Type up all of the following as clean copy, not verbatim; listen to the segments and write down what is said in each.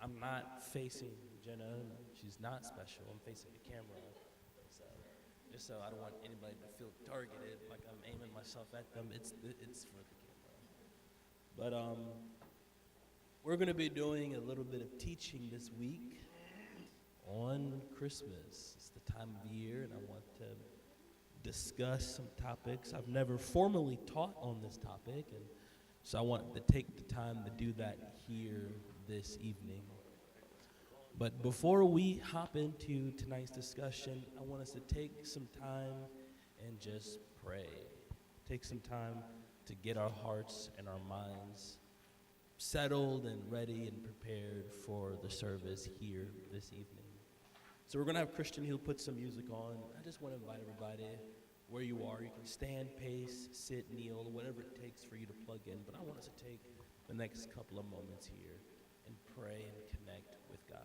I'm not facing Jenna. She's not special. I'm facing the camera. So, just so I don't want anybody to feel targeted, like I'm aiming myself at them. It's for the camera. But we're going to be doing a little bit of teaching this week on Christmas. It's the time of year, and I want to discuss some topics. I've never formally taught on this topic, and so I want to take the time to do that here this evening. But before we hop into tonight's discussion, I want us to take some time and just pray. Take some time to get our hearts and our minds settled and ready and prepared for the service here this evening. So we're going to have Christian, he'll put some music on. I just want to invite everybody where you are. You can stand, pace, sit, kneel, whatever it takes for you to plug in. But I want us to take the next couple of moments here and pray and connect with God.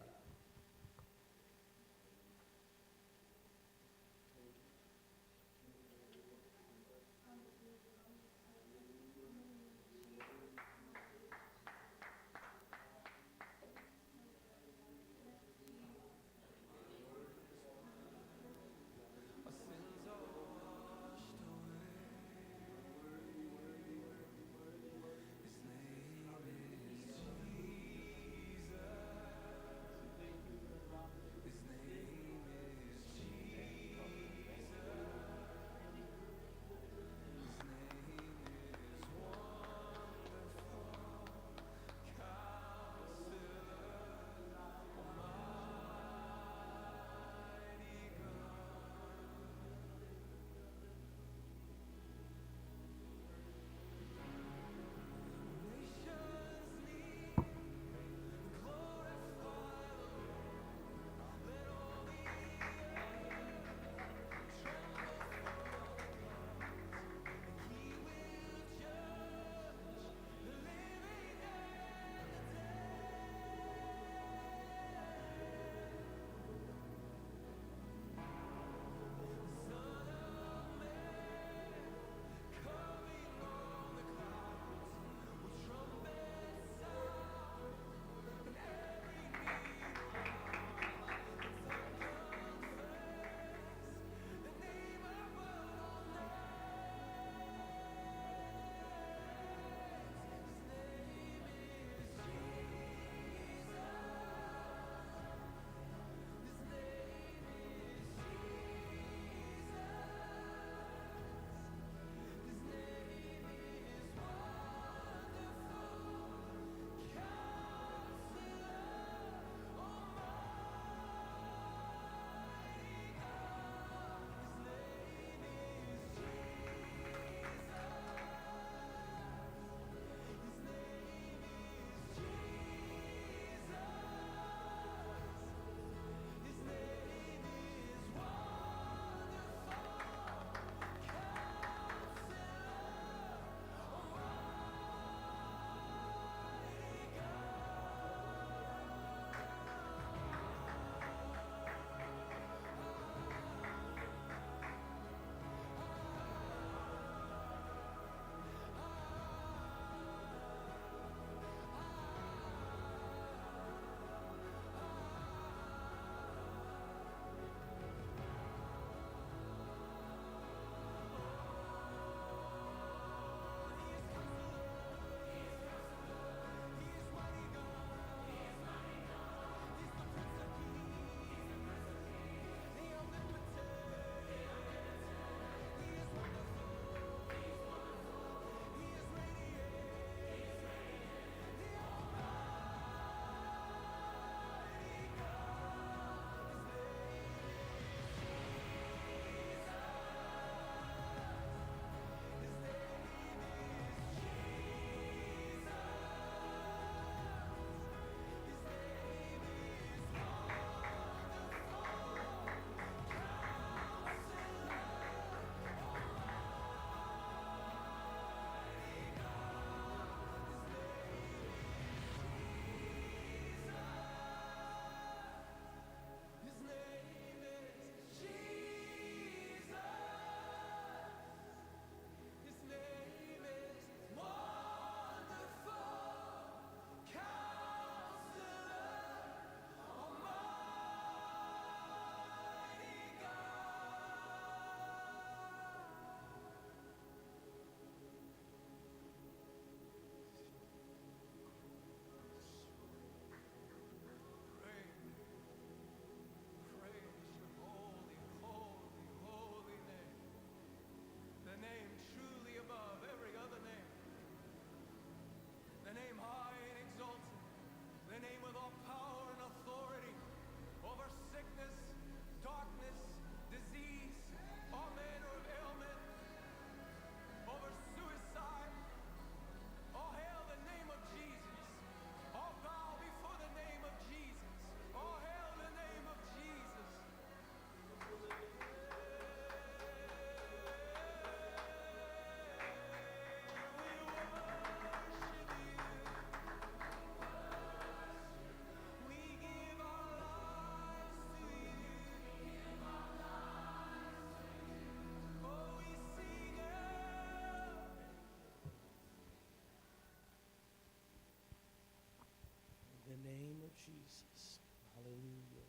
name of Jesus. Hallelujah.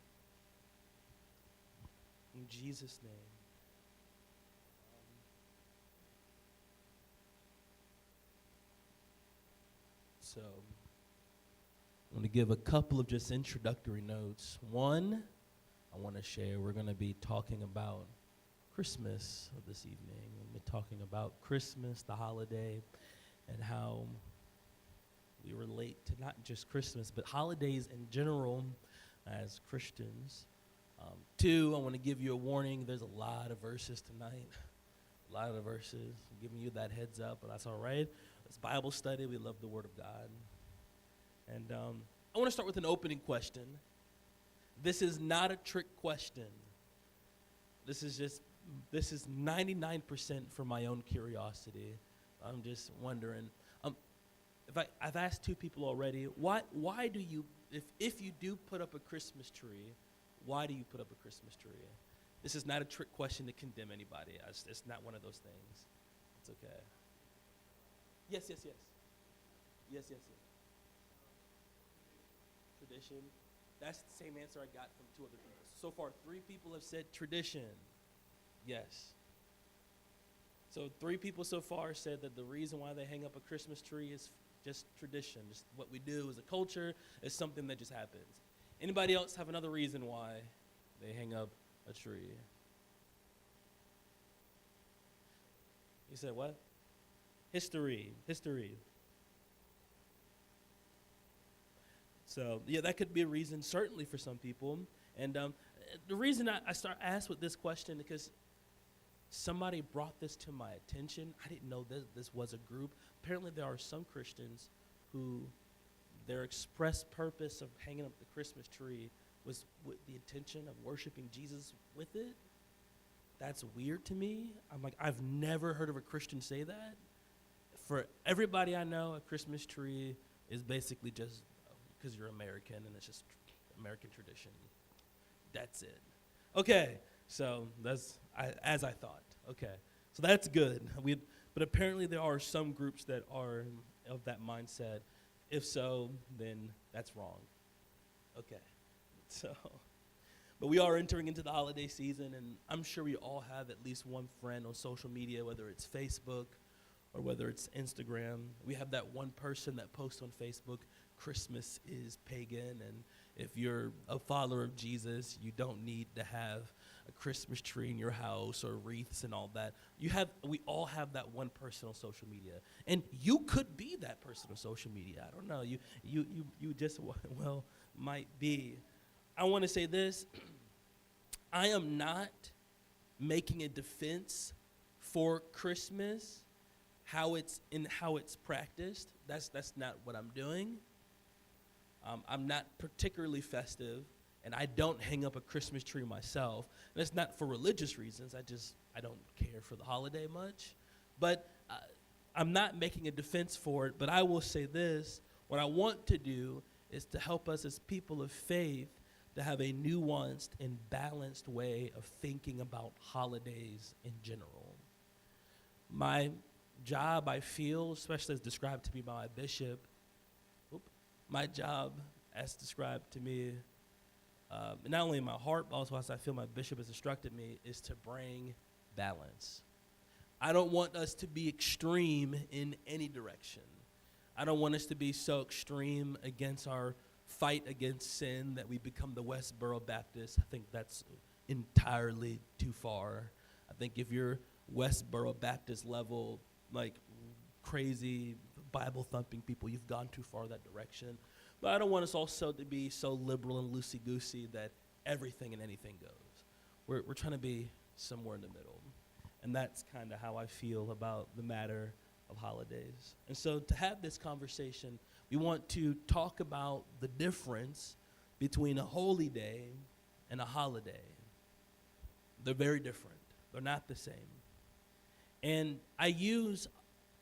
In Jesus' name. So, I'm going to give a couple of just introductory notes. One, I want to share, we're going to be talking about Christmas this evening. We'll be talking about Christmas, the holiday, and how we relate to not just Christmas, but holidays in general as Christians. Two, I want to give you a warning. There's a lot of verses tonight. A lot of the verses. I'm giving you that heads up, but that's all right. It's Bible study. We love the Word of God. And I want to start with an opening question. This is not a trick question. This is 99% for my own curiosity. I'm just wondering. I've asked two people already, why do you, if you do put up a Christmas tree, why do you put up a Christmas tree? This is not a trick question to condemn anybody. It's not one of those things. It's okay. Yes. Tradition. That's the same answer I got from two other people. So far, 3 people have said tradition. Yes. So 3 people so far said that the reason why they hang up a Christmas tree is just tradition. Just what we do as a culture is something that just happens. Anybody else have another reason why they hang up a tree? You said what? History. So, yeah, that could be a reason, certainly for some people. And the reason I asked with this question because somebody brought this to my attention. I didn't know this was a group. Apparently, there are some Christians who their express purpose of hanging up the Christmas tree was with the intention of worshiping Jesus with it. That's weird to me. I'm like, I've never heard of a Christian say that. For everybody I know, a Christmas tree is basically just because you're American and it's just American tradition. That's it. Okay, so that's as I thought. Okay, so that's good. But apparently there are some groups that are of that mindset. If so, then that's wrong. Okay, so, but we are entering into the holiday season, and I'm sure we all have at least one friend on social media, whether it's Facebook or whether it's Instagram. We have that one person that posts on Facebook, Christmas is pagan, and if you're a follower of Jesus, you don't need to have a Christmas tree in your house or wreaths and all that. We all have that one person on social media, and you could be that person on social media. I don't know. You just well might be. I want to say this. I am not making a defense for Christmas, how it's practiced. That's not what I'm doing. I'm not particularly festive, and I don't hang up a Christmas tree myself. And it's not for religious reasons. I don't care for the holiday much. But I'm not making a defense for it, but I will say this. What I want to do is to help us as people of faith to have a nuanced and balanced way of thinking about holidays in general. My job, I feel, especially as described to me by my bishop, my job, as described to me, not only in my heart, but also as I feel my bishop has instructed me, is to bring balance. I don't want us to be extreme in any direction. I don't want us to be so extreme against our fight against sin that we become the Westboro Baptists. I think that's entirely too far. I think if you're Westboro Baptist level, like crazy Bible-thumping people, you've gone too far that direction. But I don't want us also to be so liberal and loosey-goosey that everything and anything goes. We're trying to be somewhere in the middle. And that's kind of how I feel about the matter of holidays. And so to have this conversation, we want to talk about the difference between a holy day and a holiday. They're very different. They're not the same. And I use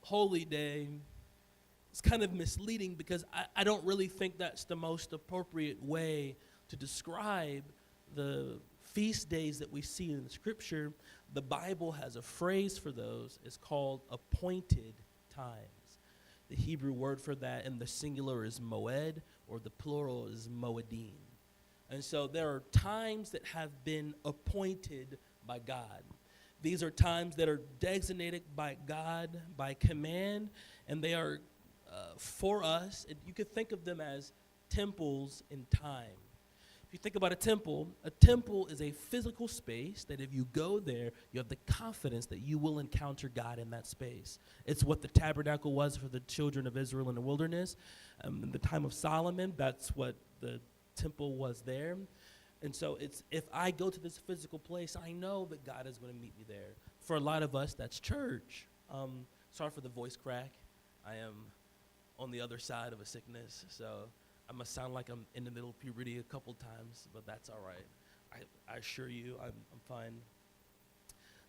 holy day, it's kind of misleading because I don't really think that's the most appropriate way to describe the feast days that we see in the scripture. The Bible has a phrase for those. It's called appointed times. The Hebrew word for that in the singular is moed, or the plural is moedim. And so there are times that have been appointed by God. These are times that are designated by God by command, and they are for us. And you could think of them as temples in time. If you think about a temple is a physical space that if you go there, you have the confidence that you will encounter God in that space. It's what the tabernacle was for the children of Israel in the wilderness. In the time of Solomon, that's what the temple was there. And so it's, if I go to this physical place, I know that God is going to meet me there. For a lot of us, that's church. Sorry for the voice crack. I am on the other side of a sickness, so I must sound like I'm in the middle of puberty a couple times, but that's all right. I assure you, I'm fine.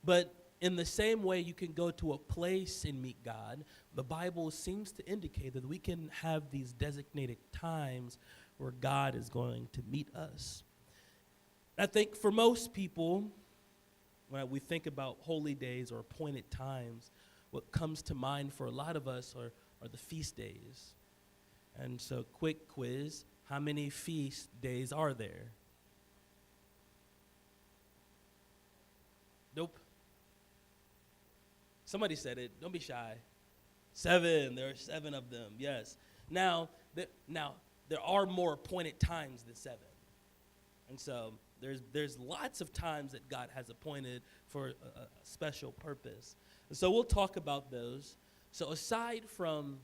But in the same way you can go to a place and meet God, the Bible seems to indicate that we can have these designated times where God is going to meet us. I think for most people, when we think about holy days or appointed times, what comes to mind for a lot of us are the feast days. And so, quick quiz, how many feast days are there? Nope. Somebody said it. Don't be shy. 7. There are 7 of them, yes. Now, there are more appointed times than 7. And so there's lots of times that God has appointed for a special purpose. And so we'll talk about those. So aside from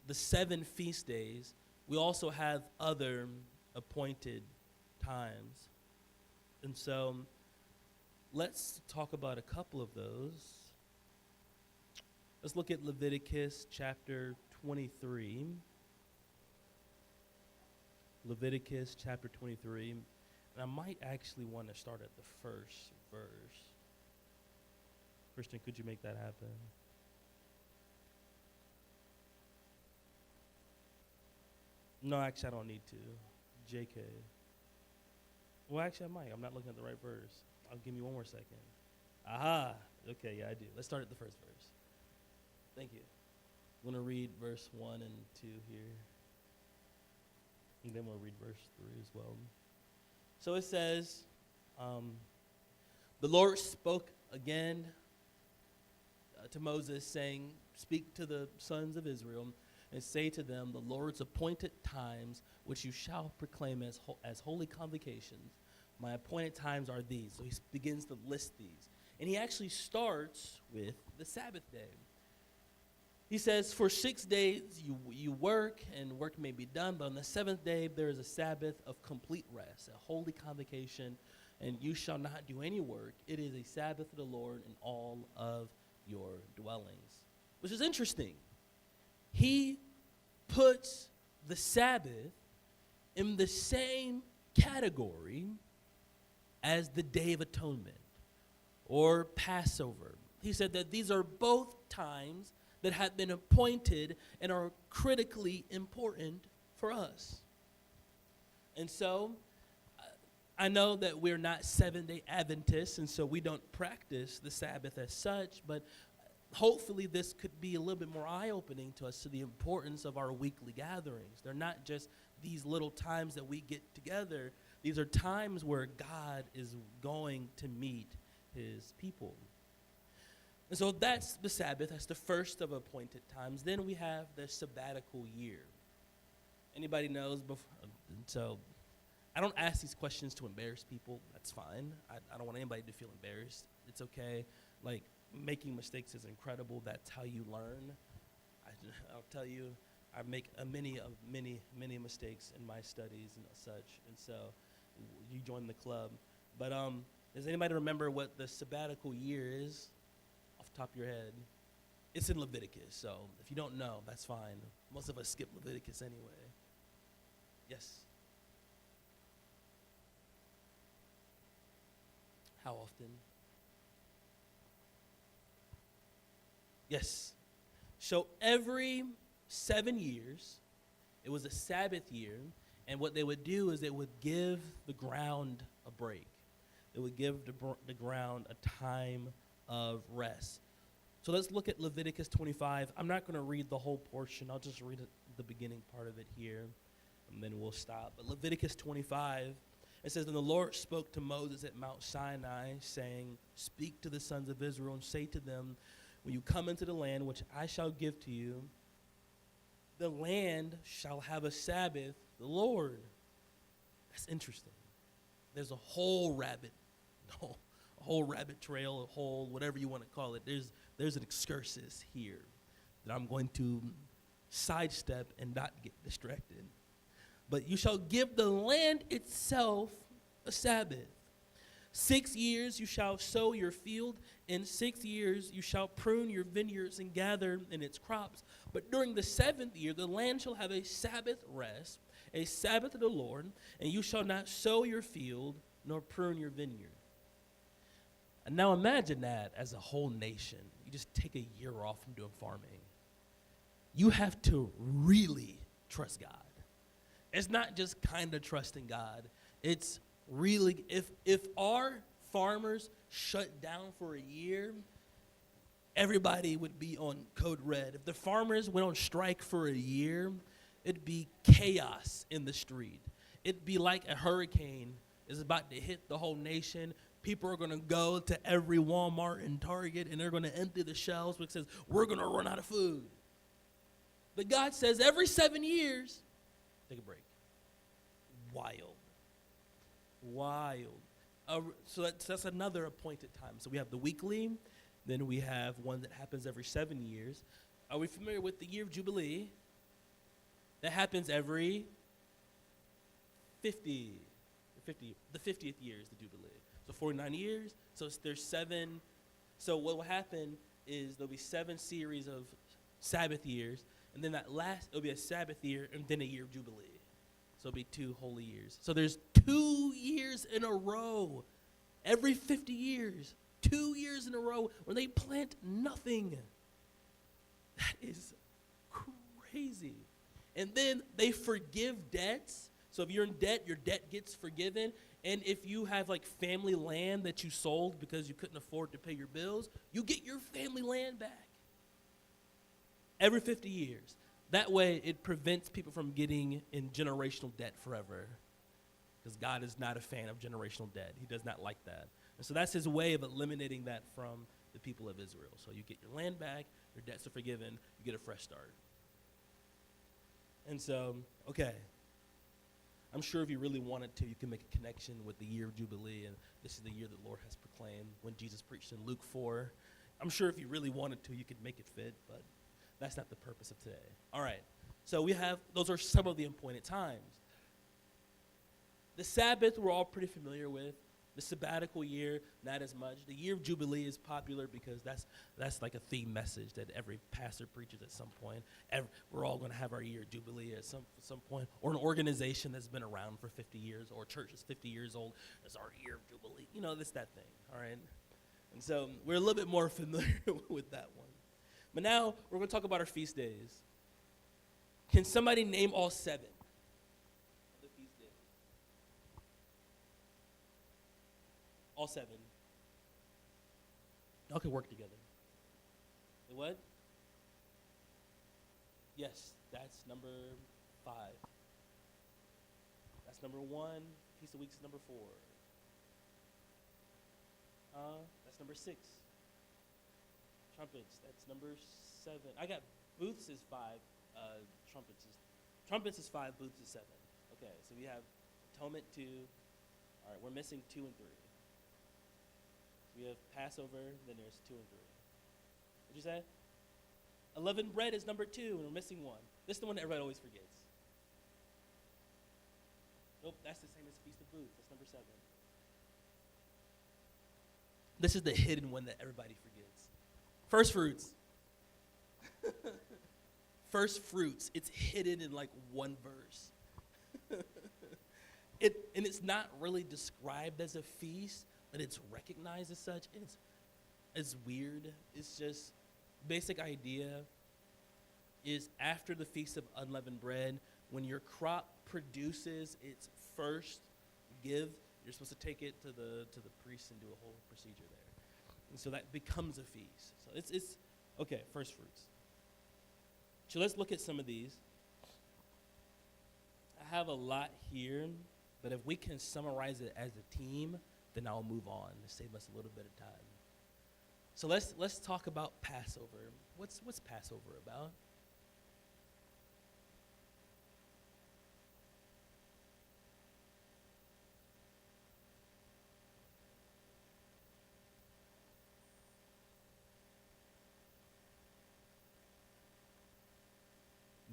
the 7 feast days, we also have other appointed times. And so let's talk about a couple of those. Let's look at Leviticus chapter 23. Leviticus chapter 23. And I might actually want to start at the first verse. Christian, could you make that happen? No, actually, I don't need to. JK. Well, actually, I might. I'm not looking at the right verse. I'll give me one more second. Aha. Okay, yeah, I do. Let's start at the first verse. Thank you. I'm going to read verse 1 and 2 here. And then we'll read verse 3 as well. So it says, the Lord spoke again to Moses, saying, speak to the sons of Israel and say to them, the Lord's appointed times, which you shall proclaim as holy convocations. My appointed times are these. So he begins to list these. And he actually starts with the Sabbath day. He says, for 6 days you work, and work may be done, but on the 7th day there is a Sabbath of complete rest, a holy convocation, and you shall not do any work. It is a Sabbath of the Lord in all of your dwellings. Which is interesting. He puts the Sabbath in the same category as the Day of Atonement or Passover. He said that these are both times that have been appointed and are critically important for us. And so, I know that we're not Seventh-day Adventists, and so we don't practice the Sabbath as such, but hopefully this could be a little bit more eye-opening to us to the importance of our weekly gatherings. They're not just these little times that we get together. These are times where God is going to meet his people. And so that's the Sabbath. That's the first of appointed times. Then we have the sabbatical year. Anybody knows? So I don't ask these questions to embarrass people. That's fine. I don't want anybody to feel embarrassed. It's okay. Like, making mistakes is incredible. That's how you learn. I'll tell you, I make many mistakes in my studies and such. And so you join the club. But does anybody remember what the sabbatical year is? Off the top of your head. It's in Leviticus, so if you don't know, that's fine. Most of us skip Leviticus anyway. Yes? How often? Yes. So every 7 years, it was a Sabbath year, and what they would do is they would give the ground a break. They would give the ground a time of rest. So let's look at Leviticus 25. I'm not going to read the whole portion. I'll just read the beginning part of it here, and then we'll stop. But Leviticus 25, it says, "And the Lord spoke to Moses at Mount Sinai, saying, Speak to the sons of Israel and say to them, when you come into the land which I shall give to you, the land shall have a Sabbath, the Lord." That's interesting. There's a whole rabbit trail, a whole whatever you want to call it. There's an excursus here that I'm going to sidestep and not get distracted. "But you shall give the land itself a Sabbath. 6 years you shall sow your field, and 6 years you shall prune your vineyards and gather in its crops. But during the 7th year the land shall have a Sabbath rest, a Sabbath of the Lord, and you shall not sow your field nor prune your vineyard." And now imagine that as a whole nation. You just take a year off from doing farming. You have to really trust God. It's not just kind of trusting God. It's really, if our farmers shut down for a year, everybody would be on code red. If the farmers went on strike for a year, it'd be chaos in the street. It'd be like a hurricane is about to hit the whole nation. People are going to go to every Walmart and Target, and they're going to empty the shelves because we're going to run out of food. But God says every 7 years, take a break. Wild. So that's another appointed time. So we have the weekly, then we have one that happens every 7 years. Are we familiar with the year of Jubilee? That happens every 50. The 50th year is the Jubilee. So 49 years. So there's 7. So what will happen is there'll be 7 series of Sabbath years, and then it'll be a Sabbath year, and then a year of Jubilee. So it'll be 2 holy years. So there's 2 years in a row, every 50 years, 2 years in a row where they plant nothing. That is crazy. And then they forgive debts. So if you're in debt, your debt gets forgiven. And if you have like family land that you sold because you couldn't afford to pay your bills, you get your family land back. Every 50 years. That way it prevents people from getting in generational debt forever. Because God is not a fan of generational debt. He does not like that. And so that's his way of eliminating that from the people of Israel. So you get your land back, your debts are forgiven, you get a fresh start. And so, okay. I'm sure if you really wanted to, you can make a connection with the year of Jubilee, and this is the year the Lord has proclaimed when Jesus preached in Luke 4. I'm sure if you really wanted to, you could make it fit, but that's not the purpose of today. All right, so those are some of the appointed times. The Sabbath we're all pretty familiar with. The sabbatical year, not as much. The year of Jubilee is popular because that's like a theme message that every pastor preaches at some point. We're all going to have our year of Jubilee at some point. Or an organization that's been around for 50 years, or a church that's 50 years old. It's our year of Jubilee. You know, it's that thing, all right? And so we're a little bit more familiar with that one. But now we're going to talk about our feast days. Can somebody name all 7? All 7. Y'all can work together. The what? Yes, that's number 5. That's number 1. Feast of Weeks is number 4. That's number 6. Trumpets, that's number 7. I got booths is 5. Trumpets is 5. Booths is 7. Okay, so we have atonement 2. All right, we're missing 2 and 3. We have Passover, then there's 2 and 3. What'd you say? Unleavened bread is number 2, and we're missing 1. This is the one that everybody always forgets. Nope, that's the same as Feast of Booths. That's number 7. This is the hidden one that everybody forgets. First fruits. First fruits. It's hidden in like one verse. And it's not really described as a feast, but it's recognized as such. It's weird. It's just basic idea is after the Feast of Unleavened Bread, when your crop produces its first give, you're supposed to take it to the priest and do a whole procedure there. And so that becomes a feast. So it's okay, first fruits. So let's look at some of these. have a lot here, but if we can summarize it as a team, then I'll move on to save us a little bit of time. So let's talk about Passover. What's Passover about?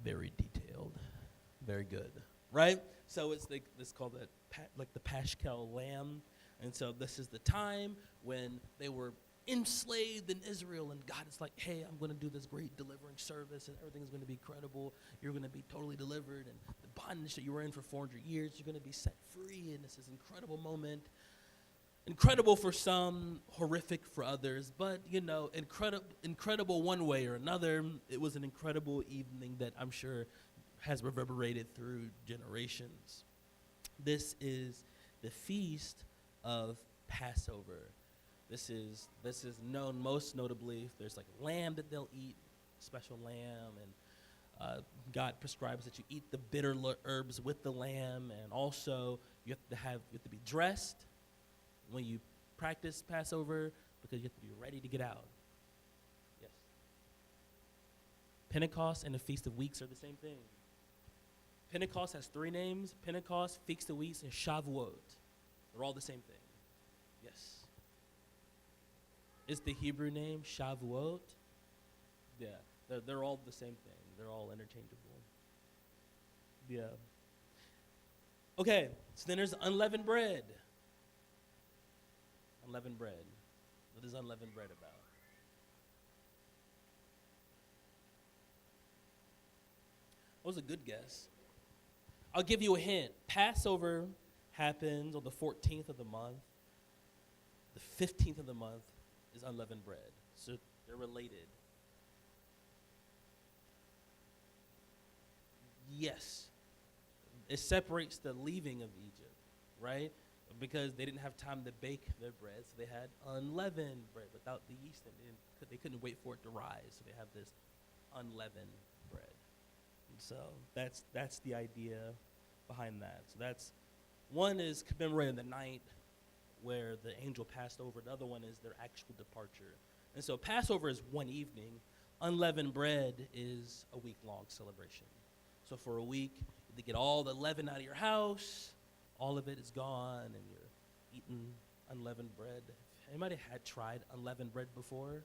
Very detailed. Very good. Right? So it's called the Paschal Lamb. And so this is the time when they were enslaved in Israel, and God is like, hey, I'm going to do this great delivering service, and everything's going to be incredible. You're going to be totally delivered, and the bondage that you were in for 400 years, you're going to be set free, and this is an incredible moment. Incredible for some, horrific for others, but, incredible one way or another. It was an incredible evening that I'm sure has reverberated through generations. This is the feast of Passover. This is known most notably, there's like lamb that they'll eat, special lamb, and God prescribes that you eat the bitter herbs with the lamb, and also you have to be dressed when you practice Passover, because you have to be ready to get out. Yes. Pentecost and the Feast of Weeks are the same thing. Pentecost has 3 names: Pentecost, Feast of Weeks, and Shavuot. They're all the same thing. Yes. Is the Hebrew name Shavuot? Yeah, they're all the same thing. They're all interchangeable. Yeah. Okay, so then there's unleavened bread. Unleavened bread. What is unleavened bread about? That was a good guess. I'll give you a hint. Passover happens on the 14th of the month. The 15th of the month is unleavened bread. So they're related. Yes. It separates the leaving of Egypt, right? Because they didn't have time to bake their bread, so they had unleavened bread without the yeast in it. They couldn't wait for it to rise, so they have this unleavened bread. And so that's the idea behind that. So that's one is commemorating the night where the angel passed over. The other one is their actual departure. And so Passover is one evening. Unleavened bread is a week-long celebration. So for a week, you get all the leaven out of your house. All of it is gone, and you're eating unleavened bread. Anybody had tried unleavened bread before?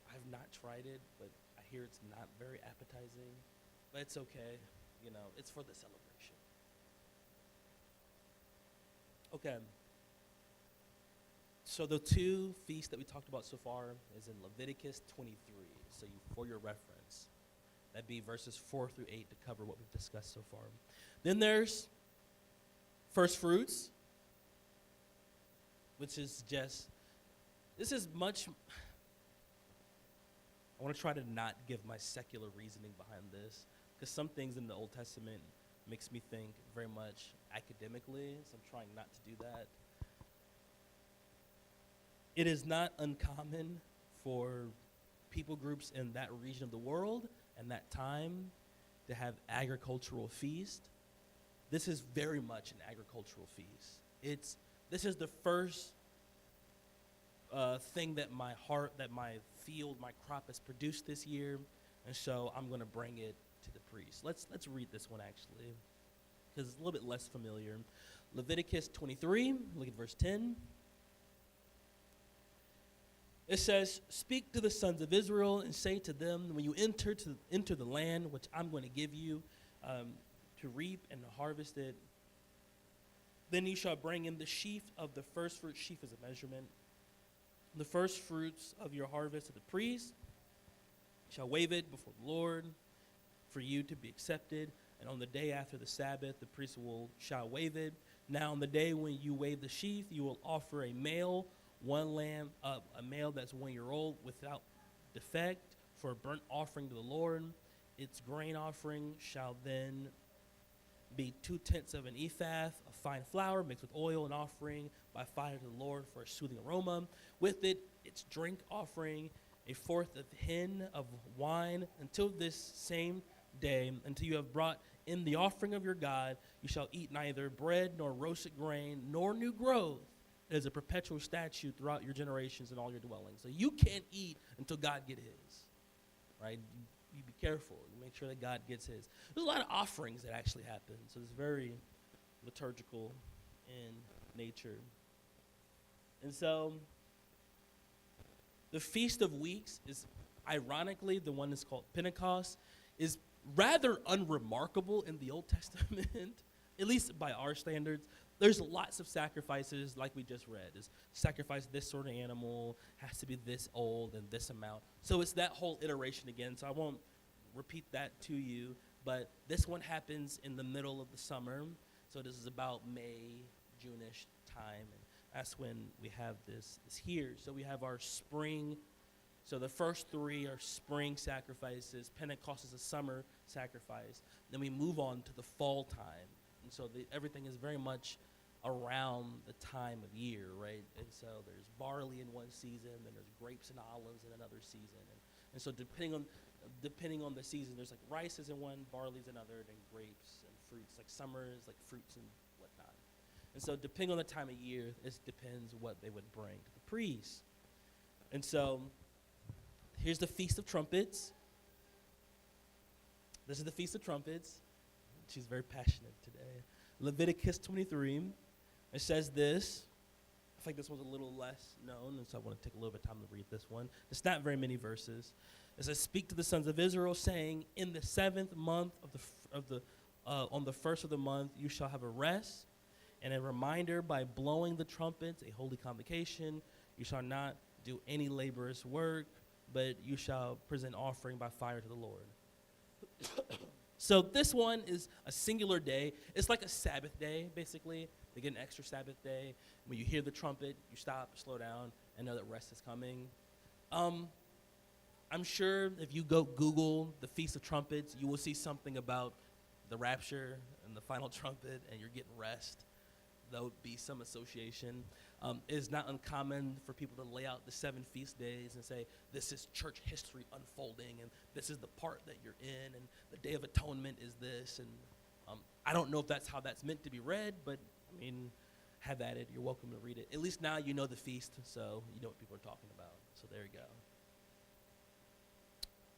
I've not tried it, but I hear it's not very appetizing. But it's okay. It's for the celebration. Okay. So the 2 feasts that we talked about so far is in Leviticus 23. So for your reference, that'd be verses 4 through 8 to cover what we've discussed so far. Then there's first fruits, which is this is much, I want to try to not give my secular reasoning behind this, because some things in the Old Testament makes me think very much academically, so I'm trying not to do that. It is not uncommon for people groups in that region of the world and that time to have agricultural feast. This is very much an agricultural feast. This is the first thing that my field, my crop has produced this year, and so I'm going to bring it to the priest. Let's read this one actually, because it's a little bit less familiar. Leviticus 23, look at verse 10. It says, "Speak to the sons of Israel and say to them, when you enter the land which I'm going to give you to reap and to harvest it, then you shall bring in the sheaf of the first fruit." Sheaf is a measurement. "The first fruits of your harvest to the priest, shall wave it before the Lord for you to be accepted. And on the day after the Sabbath, the priest shall wave it. Now on the day when you wave the sheaf, you will offer a male, one lamb, a male that's 1 year old without defect, for a burnt offering to the Lord. Its grain offering shall then be 2/10 of an ephah of fine flour mixed with oil, and offering by fire to the Lord for a soothing aroma. With it, its drink offering, 1/4 of hin of wine, until this same day until you have brought in the offering of your God. You shall eat neither bread nor roasted grain nor new growth. It is a perpetual statute throughout your generations and all your dwellings. So you can't eat until God get his, right? You be careful. You make sure that God gets his. There's a lot of offerings that actually happen, so it's very liturgical in nature. And so the Feast of Weeks is, ironically, the one that's called Pentecost, is rather unremarkable in the Old Testament, at least by our standards. There's lots of sacrifices, like we just read. Is sacrifice this sort of animal, has to be this old and this amount. So it's that whole iteration again, so I won't repeat that to you. But this one happens in the middle of the summer, so this is about May, June-ish time, and that's when we have this here. So we have our spring. So the first three are spring sacrifices. Pentecost is a summer sacrifice. Then we move on to the fall time. And so everything is very much around the time of year, right? And so there's barley in one season, then there's grapes and olives in another season. And so depending on the season, there's like rice is in one, barley's another, then grapes and fruits. Like summer is like fruits and whatnot. And so depending on the time of year, it depends what they would bring to the priest. And so here's the Feast of Trumpets. This is the Feast of Trumpets. She's very passionate today. Leviticus 23. It says this. I think this one's a little less known, and so I want to take a little bit of time to read this one. It's not very many verses. It says, "Speak to the sons of Israel, saying, in the 7th month on the first of the month, you shall have a rest and a reminder by blowing the trumpets, a holy convocation. You shall not do any laborious work, but you shall present offering by fire to the Lord." So this one is a singular day. It's like a Sabbath day, basically. They get an extra Sabbath day. When you hear the trumpet, you stop, slow down, and know that rest is coming. I'm sure if you go Google the Feast of Trumpets, you will see something about the rapture and the final trumpet, and you're getting rest. That would be some association. It is not uncommon for people to lay out the 7 feast days and say, this is church history unfolding, and this is the part that you're in, and the Day of Atonement is this. And I don't know if that's how that's meant to be read, but, I mean, have at it. You're welcome to read it. At least now you know the feast, so you know what people are talking about. So there you go.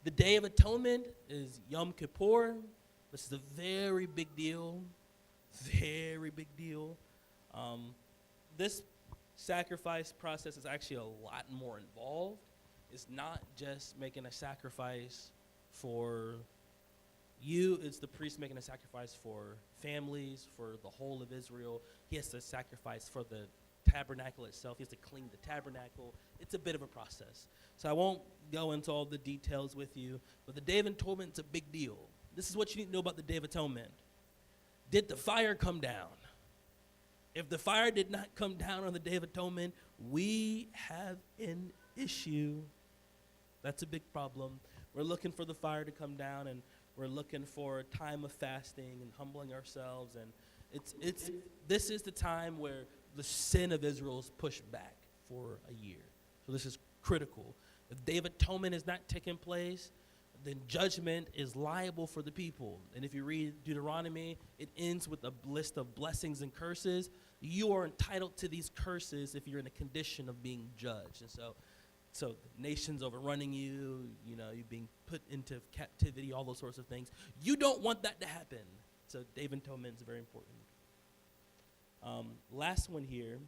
The Day of Atonement is Yom Kippur. This is a very big deal. Very big deal. This sacrifice process is actually a lot more involved. It's not just making a sacrifice for you. It's the priest making a sacrifice for families, for the whole of Israel. He has to sacrifice for the tabernacle itself. He has to clean the tabernacle. It's a bit of a process. So I won't go into all the details with you, but the Day of Atonement is a big deal. This is what you need to know about the Day of Atonement. Did the fire come down? If the fire did not come down on the Day of Atonement, we have an issue. That's a big problem. We're looking for the fire to come down, and we're looking for a time of fasting and humbling ourselves. And this is the time where the sin of Israel is pushed back for a year. So this is critical. If the Day of Atonement is not taking place, then judgment is liable for the people. And if you read Deuteronomy, it ends with a list of blessings and curses. You are entitled to these curses if you're in a condition of being judged. And so nations overrunning you, you being put into captivity, all those sorts of things. You don't want that to happen. So Day of Atonement is very important. Last one here.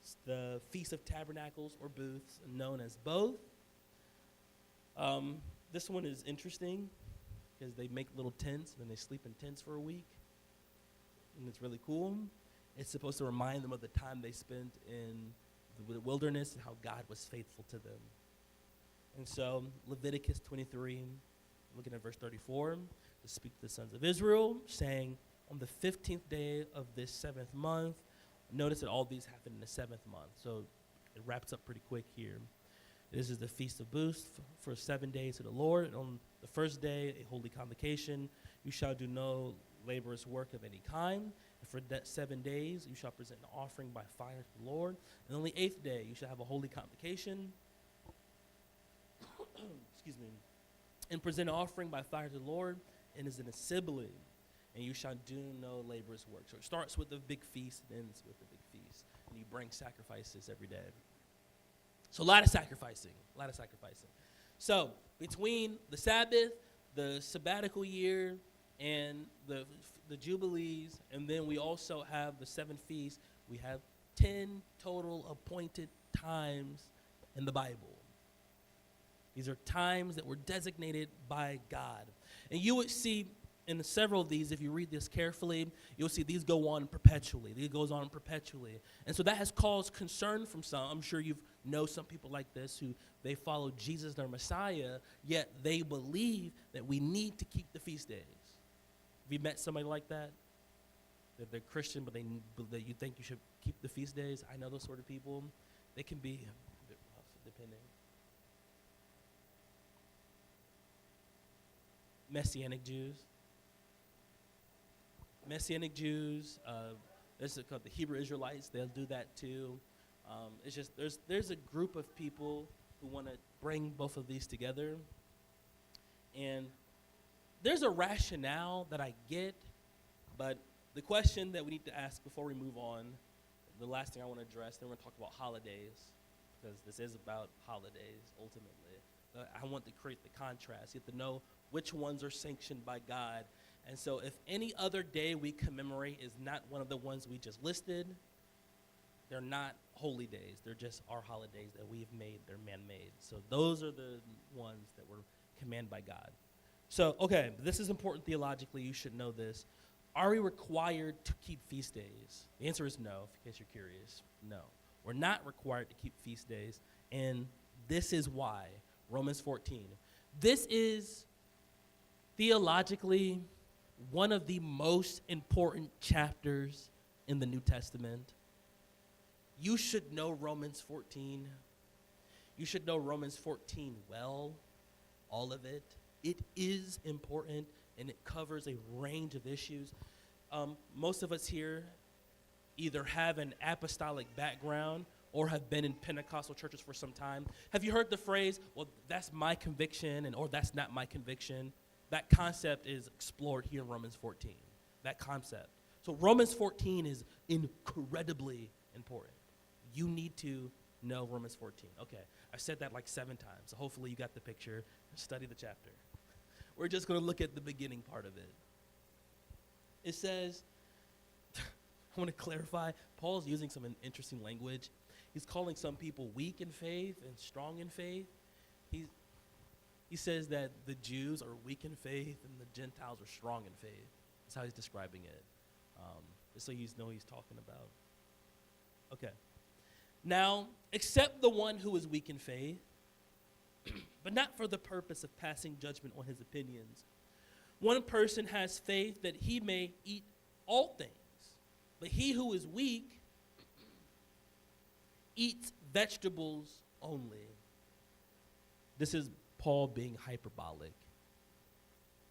It's the Feast of Tabernacles or Booths, known as both. This one is interesting because they make little tents and then they sleep in tents for a week. And it's really cool. It's supposed to remind them of the time they spent in the wilderness and how God was faithful to them. And so Leviticus 23, looking at verse 34, to speak to the sons of Israel, saying, on the 15th day of this 7th month, notice that all these happen in the 7th month. So it wraps up pretty quick here. This is the Feast of Booths for 7 days to the Lord. And on the first day, a holy convocation. You shall do no laborious work of any kind. And for that 7 days, you shall present an offering by fire to the Lord. And on the 8th day, you shall have a holy convocation. Excuse me. and present an offering by fire to the Lord, and is an assembly, and you shall do no laborious work. So it starts with the big feast and ends with the big feast. And you bring sacrifices every day. So a lot of sacrificing. So between the Sabbath, the sabbatical year, and the Jubilees, and then we also have the 7 feasts, we have 10 total appointed times in the Bible. These are times that were designated by God. And you would see in several of these, if you read this carefully, you'll see these go on perpetually. These goes on perpetually. And so that has caused concern from some. I'm sure you know some people like this who they follow Jesus, their Messiah, yet they believe that we need to keep the feast days. Have you met somebody like that? That they're Christian, but that you think you should keep the feast days? I know those sort of people. They can be a bit rough, depending. Messianic Jews. This is called the Hebrew Israelites. They'll do that too. It's just there's a group of people who want to bring both of these together, and there's a rationale that I get, but the question that we need to ask before we move on, the last thing I want to address, then we're going to talk about holidays, because this is about holidays ultimately. I want to create the contrast. You have to know which ones are sanctioned by God. And so if any other day we commemorate is not one of the ones we just listed, they're not holy days. They're just our holidays that we've made. They're man-made. So those are the ones that were commanded by God. So, okay, this is important theologically. You should know this. Are we required to keep feast days? The answer is no, in case you're curious. No. We're not required to keep feast days, and this is why. Romans 14. This is theologically one of the most important chapters in the New Testament. You should know Romans 14. You should know Romans 14 well, all of it. It is important, and it covers a range of issues. Most of us here either have an apostolic background or have been in Pentecostal churches for some time. Have you heard the phrase, well, that's my conviction, or that's not my conviction? That concept is explored here in Romans 14, that concept. So Romans 14 is incredibly important. You need to know Romans 14. Okay, I've said that like 7 times, so hopefully you got the picture. Study the chapter. We're just going to look at the beginning part of it. It says, I want to clarify, Paul's using some interesting language. He's calling some people weak in faith and strong in faith. He says that the Jews are weak in faith and the Gentiles are strong in faith. That's how he's describing it. So you know what he's talking about. Okay. Now, accept the one who is weak in faith, but not for the purpose of passing judgment on his opinions. One person has faith that he may eat all things, but he who is weak eats vegetables only. This is Paul being hyperbolic.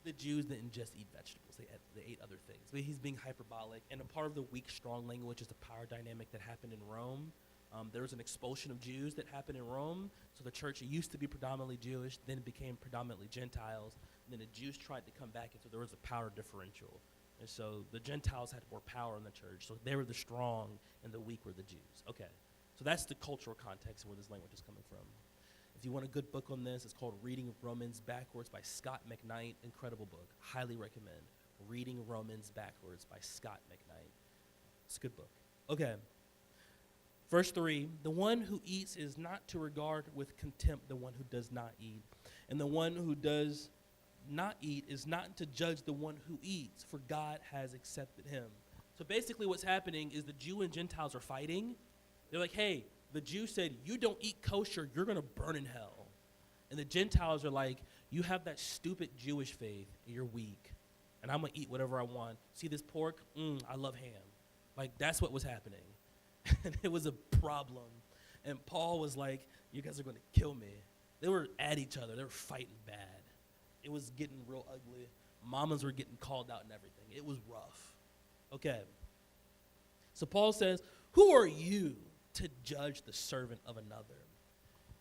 The Jews didn't just eat vegetables, they ate other things. But he's being hyperbolic, and a part of the weak, strong language is the power dynamic that happened in Rome. There was an expulsion of Jews that happened in Rome, so the church used to be predominantly Jewish, then it became predominantly Gentiles, and then the Jews tried to come back, and so there was a power differential. And so the Gentiles had more power in the church, so they were the strong, and the weak were the Jews. Okay, so that's the cultural context and where this language is coming from. If you want a good book on this, it's called Reading Romans Backwards by Scott McKnight. Incredible book. Highly recommend. Reading Romans Backwards by Scott McKnight. It's a good book. Okay. Verse 3, the one who eats is not to regard with contempt the one who does not eat. And the one who does not eat is not to judge the one who eats, for God has accepted him. So basically what's happening is the Jew and Gentiles are fighting. They're like, hey, the Jew said, you don't eat kosher, you're going to burn in hell. And the Gentiles are like, you have that stupid Jewish faith, and you're weak. And I'm going to eat whatever I want. See this pork? I love ham. Like, that's what was happening. And it was a problem. And Paul was like, you guys are going to kill me. They were at each other. They were fighting bad. It was getting real ugly. Mamas were getting called out and everything. It was rough. Okay. So Paul says, who are you to judge the servant of another?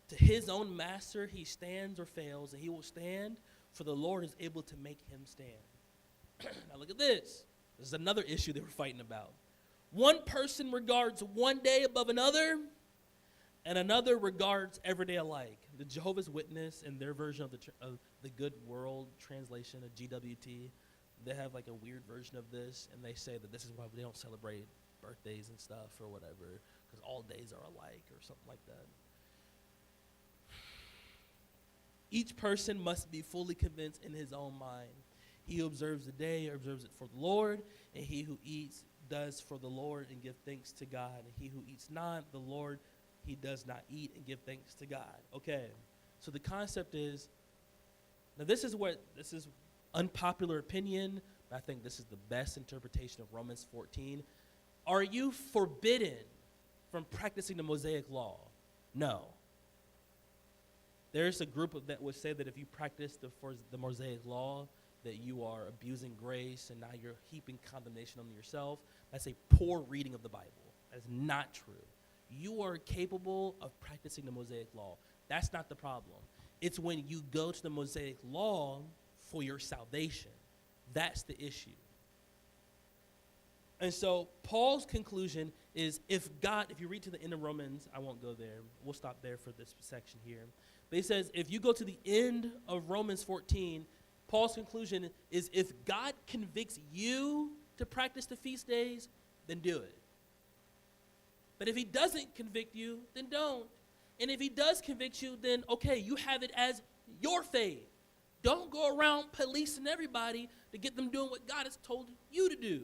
To his own master he stands or fails, and he will stand, for the Lord is able to make him stand. Now look at this. This is another issue they were fighting about. One person regards one day above another, and another regards every day alike. The Jehovah's Witness, in their version of the Good World translation of GWT, they have like a weird version of this, and they say that this is why they don't celebrate birthdays and stuff or whatever, because all days are alike or something like that. Each person must be fully convinced in his own mind. He who observes the day observes it for the Lord, and he who eats does for the Lord and give thanks to God. And he who eats not the Lord, he does not eat and give thanks to God. Okay, so the concept is, now this is unpopular opinion, but I think this is the best interpretation of Romans 14. Are you forbidden from practicing the Mosaic law? No. There's a group that would say that if you practice the Mosaic law, that you are abusing grace and now you're heaping condemnation on yourself. That's a poor reading of the Bible. That's not true. You are capable of practicing the Mosaic law. That's not the problem. It's when you go to the Mosaic law for your salvation. That's the issue. And so Paul's conclusion is if you read to the end of Romans, I won't go there. We'll stop there for this section here. But he says if you go to the end of Romans 14, Paul's conclusion is if God convicts you to practice the feast days, then do it. But if he doesn't convict you, then don't. And if he does convict you, then okay, you have it as your faith. Don't go around policing everybody to get them doing what God has told you to do.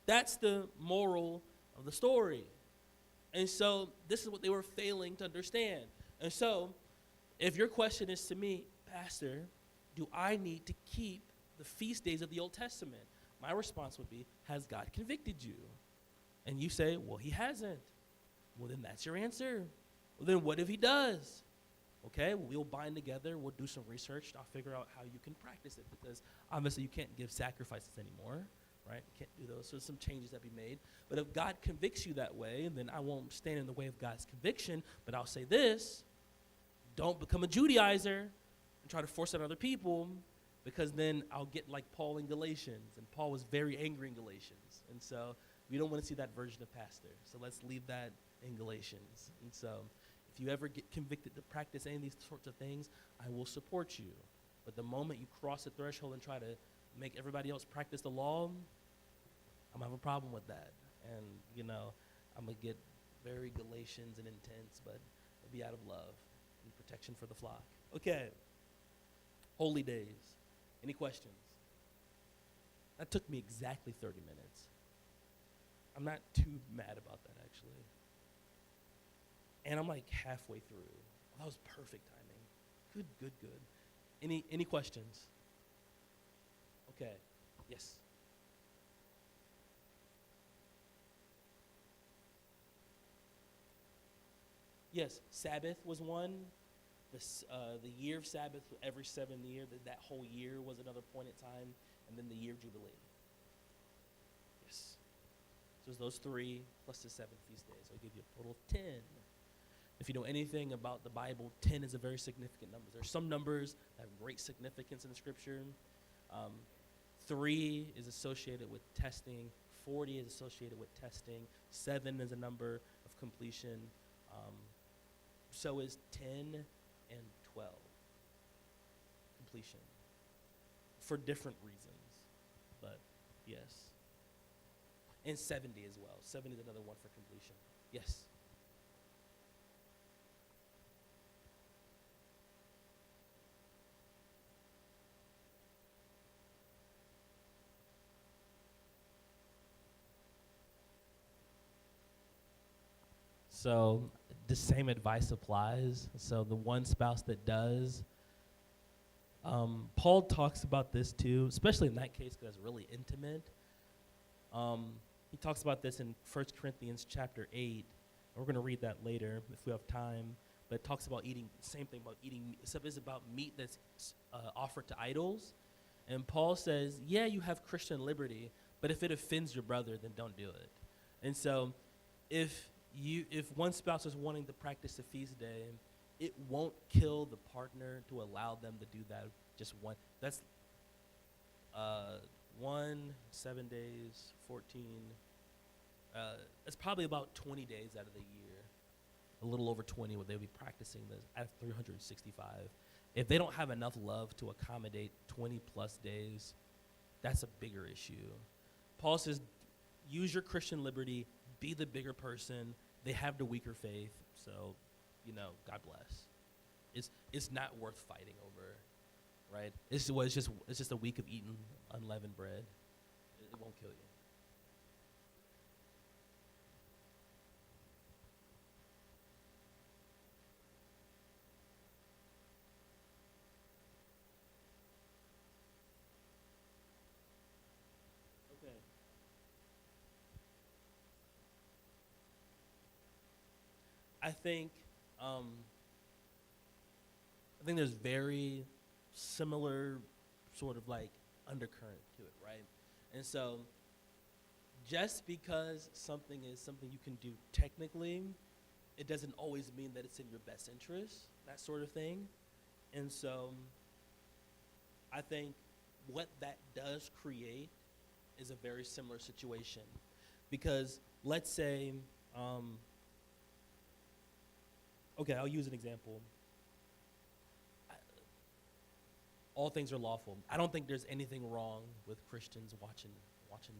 That's the moral of the story. And so this is what they were failing to understand. And so if your question is to me, Pastor, do I need to keep the feast days of the Old Testament? My response would be, has God convicted you? And you say, well, he hasn't. Well, then that's your answer. Well, then what if he does? Okay, well, we'll bind together. We'll do some research. I'll figure out how you can practice it because obviously you can't give sacrifices anymore, right? You can't do those. So there's some changes that be made. But if God convicts you that way, then I won't stand in the way of God's conviction. But I'll say this, don't become a Judaizer and try to force it on other people, because then I'll get like Paul in Galatians, and Paul was very angry in Galatians, and so we don't want to see that version of pastor. So let's leave that in Galatians. And so if you ever get convicted to practice any of these sorts of things, I will support you. But the moment you cross the threshold and try to make everybody else practice the law, I'm gonna have a problem with that. And I'm gonna get very Galatians and intense, but it'll be out of love and protection for the flock. Okay. Holy days. Any questions? That took me exactly 30 minutes. I'm not too mad about that, actually. And I'm like halfway through. Well, that was perfect timing. Good. Any questions? Okay. Yes. Yes, Sabbath was one. The year of Sabbath, every 7th year, that whole year was another point in time, and then the year of Jubilee. Yes. So it's those 3 plus the 7 feast days. I'll give you a total of 10. If you know anything about the Bible, 10 is a very significant number. There's some numbers that have great significance in the Scripture. 3 is associated with testing. 40 is associated with testing. 7 is a number of completion. So is 10 and 12. Completion. For different reasons. But yes. And 70 as well. 70 is another one for completion. Yes. So the same advice applies. So the one spouse that does, Paul talks about this too, especially in that case because it's really intimate. He talks about this in 1 Corinthians chapter 8. We're going to read that later if we have time. But it talks about eating, same thing about eating, except it's about meat that's offered to idols. And Paul says, yeah, you have Christian liberty, but if it offends your brother, then don't do it. And so if one spouse is wanting to practice a feast day, it won't kill the partner to allow them to do that just one. That's uh, 7 days, 14. It's probably about 20 days out of the year, a little over 20, where they'll be practicing this at 365. If they don't have enough love to accommodate 20 plus days, that's a bigger issue. Paul says, use your Christian liberty, be the bigger person. They have the weaker faith, so, God bless. It's not worth fighting over, right? It's just a week of eating unleavened bread. It won't kill you. Okay. I think um, there's very similar sort of like undercurrent to it, right? And so just because something is something you can do technically, it doesn't always mean that it's in your best interest, that sort of thing. And so I think what that does create is a very similar situation. Because let's say, okay, I'll use an example. All things are lawful. I don't think there's anything wrong with Christians watching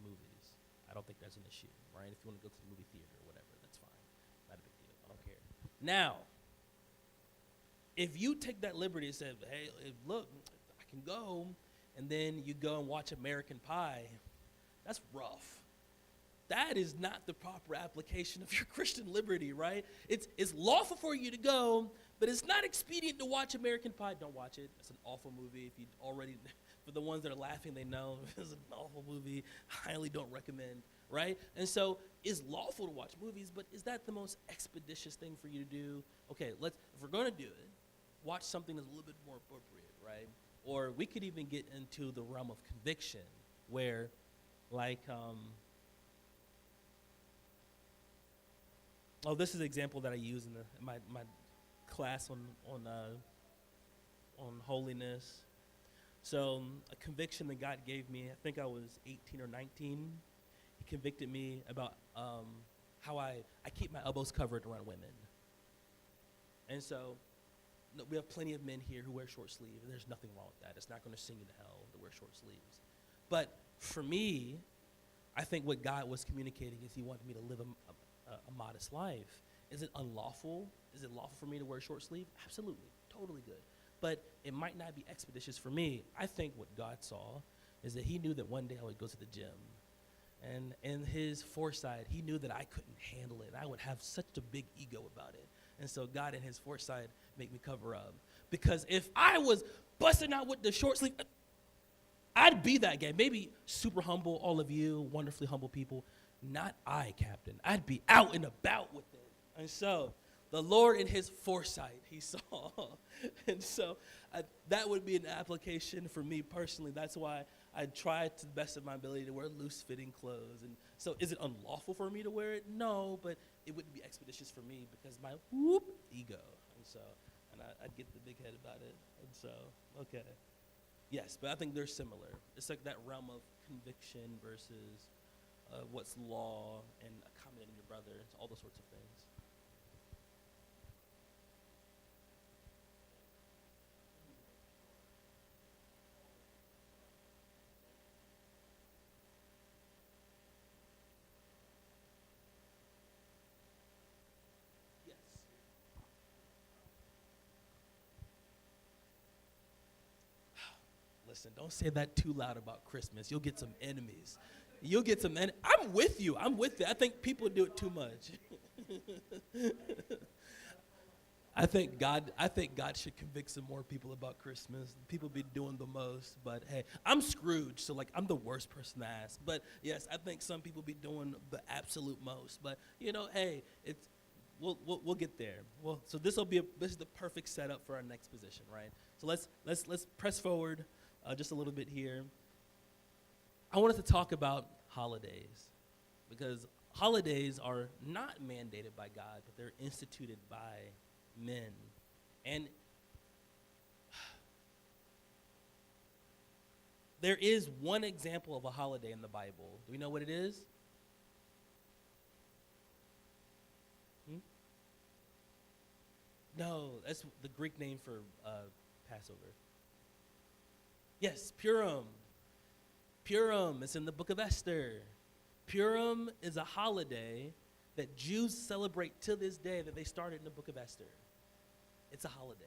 movies. I don't think that's an issue, right? If you want to go to the movie theater or whatever, that's fine. Not a big deal. I don't care. Now, if you take that liberty and say, hey, look, I can go, and then you go and watch American Pie, that's rough. That is not the proper application of your Christian liberty, right? It's lawful for you to go, but it's not expedient to watch American Pie. Don't watch it. It's an awful movie. If you already, for the ones that are laughing, they know it's an awful movie. Highly don't recommend, right? And so it's lawful to watch movies, but is that the most expeditious thing for you to do? Okay, if we're going to do it, watch something that's a little bit more appropriate, right? Or we could even get into the realm of conviction where, like, this is an example that I use in my class on holiness. So a conviction that God gave me, I think I was 18 or 19. He convicted me about how I keep my elbows covered around women. And so we have plenty of men here who wear short sleeves, and there's nothing wrong with that. It's not going to send you to hell to wear short sleeves. But for me, I think what God was communicating is he wanted me to live a modest life. Is it unlawful? Is it lawful for me to wear short sleeve? Absolutely, totally good. But it might not be expeditious for me. I think what God saw is that he knew that one day I would go to the gym. And in his foresight, he knew that I couldn't handle it. I would have such a big ego about it. And so God in his foresight made me cover up. Because if I was busting out with the short sleeve, I'd be that guy. Maybe super humble, all of you, wonderfully humble people. Not I, Captain. I'd be out and about with it. And so the Lord in his foresight, he saw. And so that would be an application for me personally. That's why I try to the best of my ability to wear loose-fitting clothes. And so is it unlawful for me to wear it? No, but it wouldn't be expeditious for me because my ego. And so, I'd get the big head about it. And so, okay. Yes, but I think they're similar. It's like that realm of conviction versus what's law and accommodating your brother, all those sorts of things. Yes. Listen, don't say that too loud about Christmas. You'll get some enemies. I'm with you. I think people do it too much. I think God should convict some more people about Christmas. People be doing the most, but hey, I'm Scrooge, so like I'm the worst person to ask. But yes, I think some people be doing the absolute most. But hey, we'll get there. Well, so this is the perfect setup for our next position, right? So let's press forward just a little bit here. I wanted to talk about holidays because holidays are not mandated by God, but they're instituted by men. And there is one example of a holiday in the Bible. Do we know what it is? No, that's the Greek name for Passover. Yes, Purim. Purim is in the book of Esther. Purim is a holiday that Jews celebrate to this day that they started in the book of Esther. It's a holiday.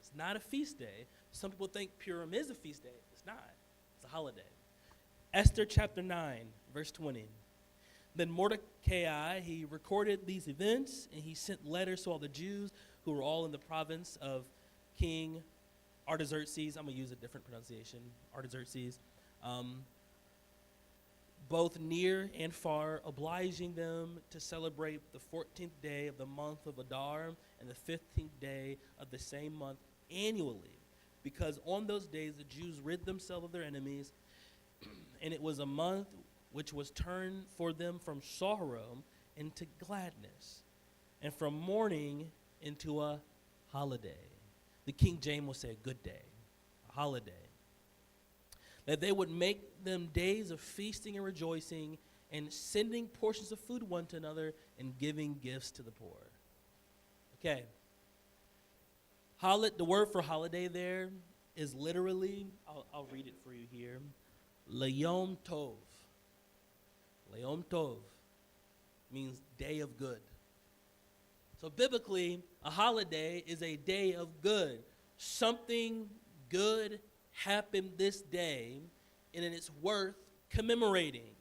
It's not a feast day. Some people think Purim is a feast day. It's not. It's a holiday. Esther chapter 9, verse 20. Then Mordecai, he recorded these events, and he sent letters to all the Jews who were all in the province of King Artaxerxes. I'm going to use a different pronunciation, Artaxerxes. Both near and far, obliging them to celebrate the 14th day of the month of Adar and the 15th day of the same month annually, because on those days the Jews rid themselves of their enemies, and it was a month which was turned for them from sorrow into gladness, and from mourning into a holiday. The King James will say a good day, a holiday. That they would make them days of feasting and rejoicing and sending portions of food one to another and giving gifts to the poor. Okay. The word for holiday there is literally, I'll read it for you here, Yom Tov. Yom Tov means day of good. So biblically, a holiday is a day of good. Something good happened this day, and it's worth commemorating.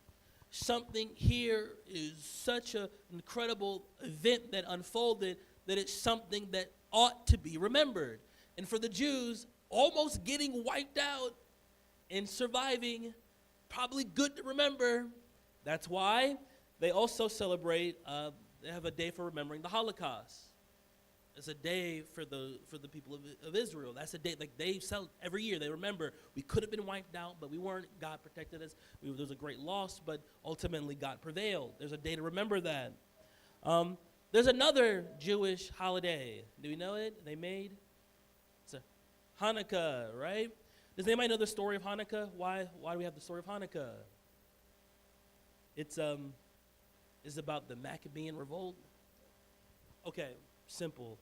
Something here is such an incredible event that unfolded that it's something that ought to be remembered. And for the Jews, almost getting wiped out and surviving, probably good to remember. That's why they also celebrate, they have a day for remembering the Holocaust. It's a day for the people of Israel. That's a day like they celebrate every year. They remember we could have been wiped out, but we weren't. God protected us. There was a great loss, but ultimately God prevailed. There's a day to remember that. There's another Jewish holiday. Do we know it? They made? It's a Hanukkah, right? Does anybody know the story of Hanukkah? Why do we have the story of Hanukkah? It's about the Maccabean revolt. Okay, simple.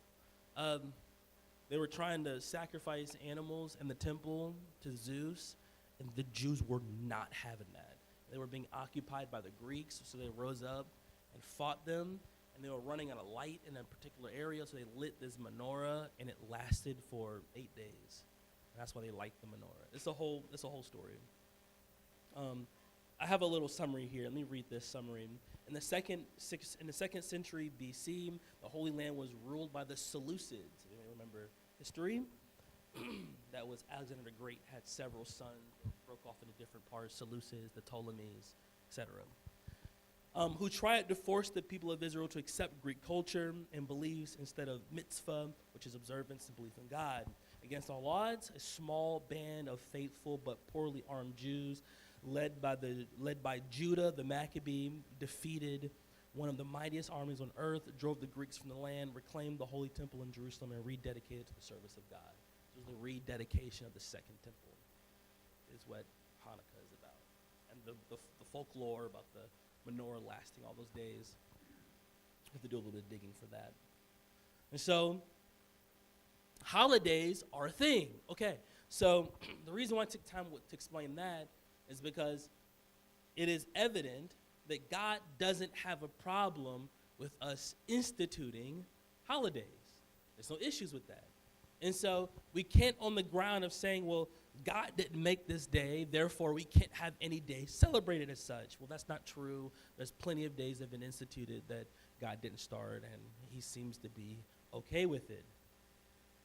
They were trying to sacrifice animals in the temple to Zeus, and the Jews were not having that. They were being occupied by the Greeks, so they rose up and fought them, and they were running out of light in a particular area, so they lit this menorah, and it lasted for 8 days. And that's why they liked the menorah. It's a whole story. I have a little summary here. Let me read this summary. In the second century BC, the Holy Land was ruled by the Seleucids. You may remember history. That was Alexander the Great had several sons, broke off into different parts, Seleucids, the Ptolemies, etc., who tried to force the people of Israel to accept Greek culture and beliefs instead of mitzvah, which is observance and belief in God. Against all odds, a small band of faithful but poorly armed Jews led by Judah, the Maccabee, defeated one of the mightiest armies on earth, drove the Greeks from the land, reclaimed the Holy Temple in Jerusalem, and rededicated it to the service of God. It was the rededication of the Second Temple is what Hanukkah is about. And the folklore about the menorah lasting all those days, we have to do a little bit of digging for that. And so, holidays are a thing. Okay, so the reason why I took time to explain that is because it is evident that God doesn't have a problem with us instituting holidays. There's no issues with that. And so we can't, on the ground of saying, well, God didn't make this day, therefore we can't have any day celebrated as such. Well, that's not true. There's plenty of days that have been instituted that God didn't start, and he seems to be okay with it.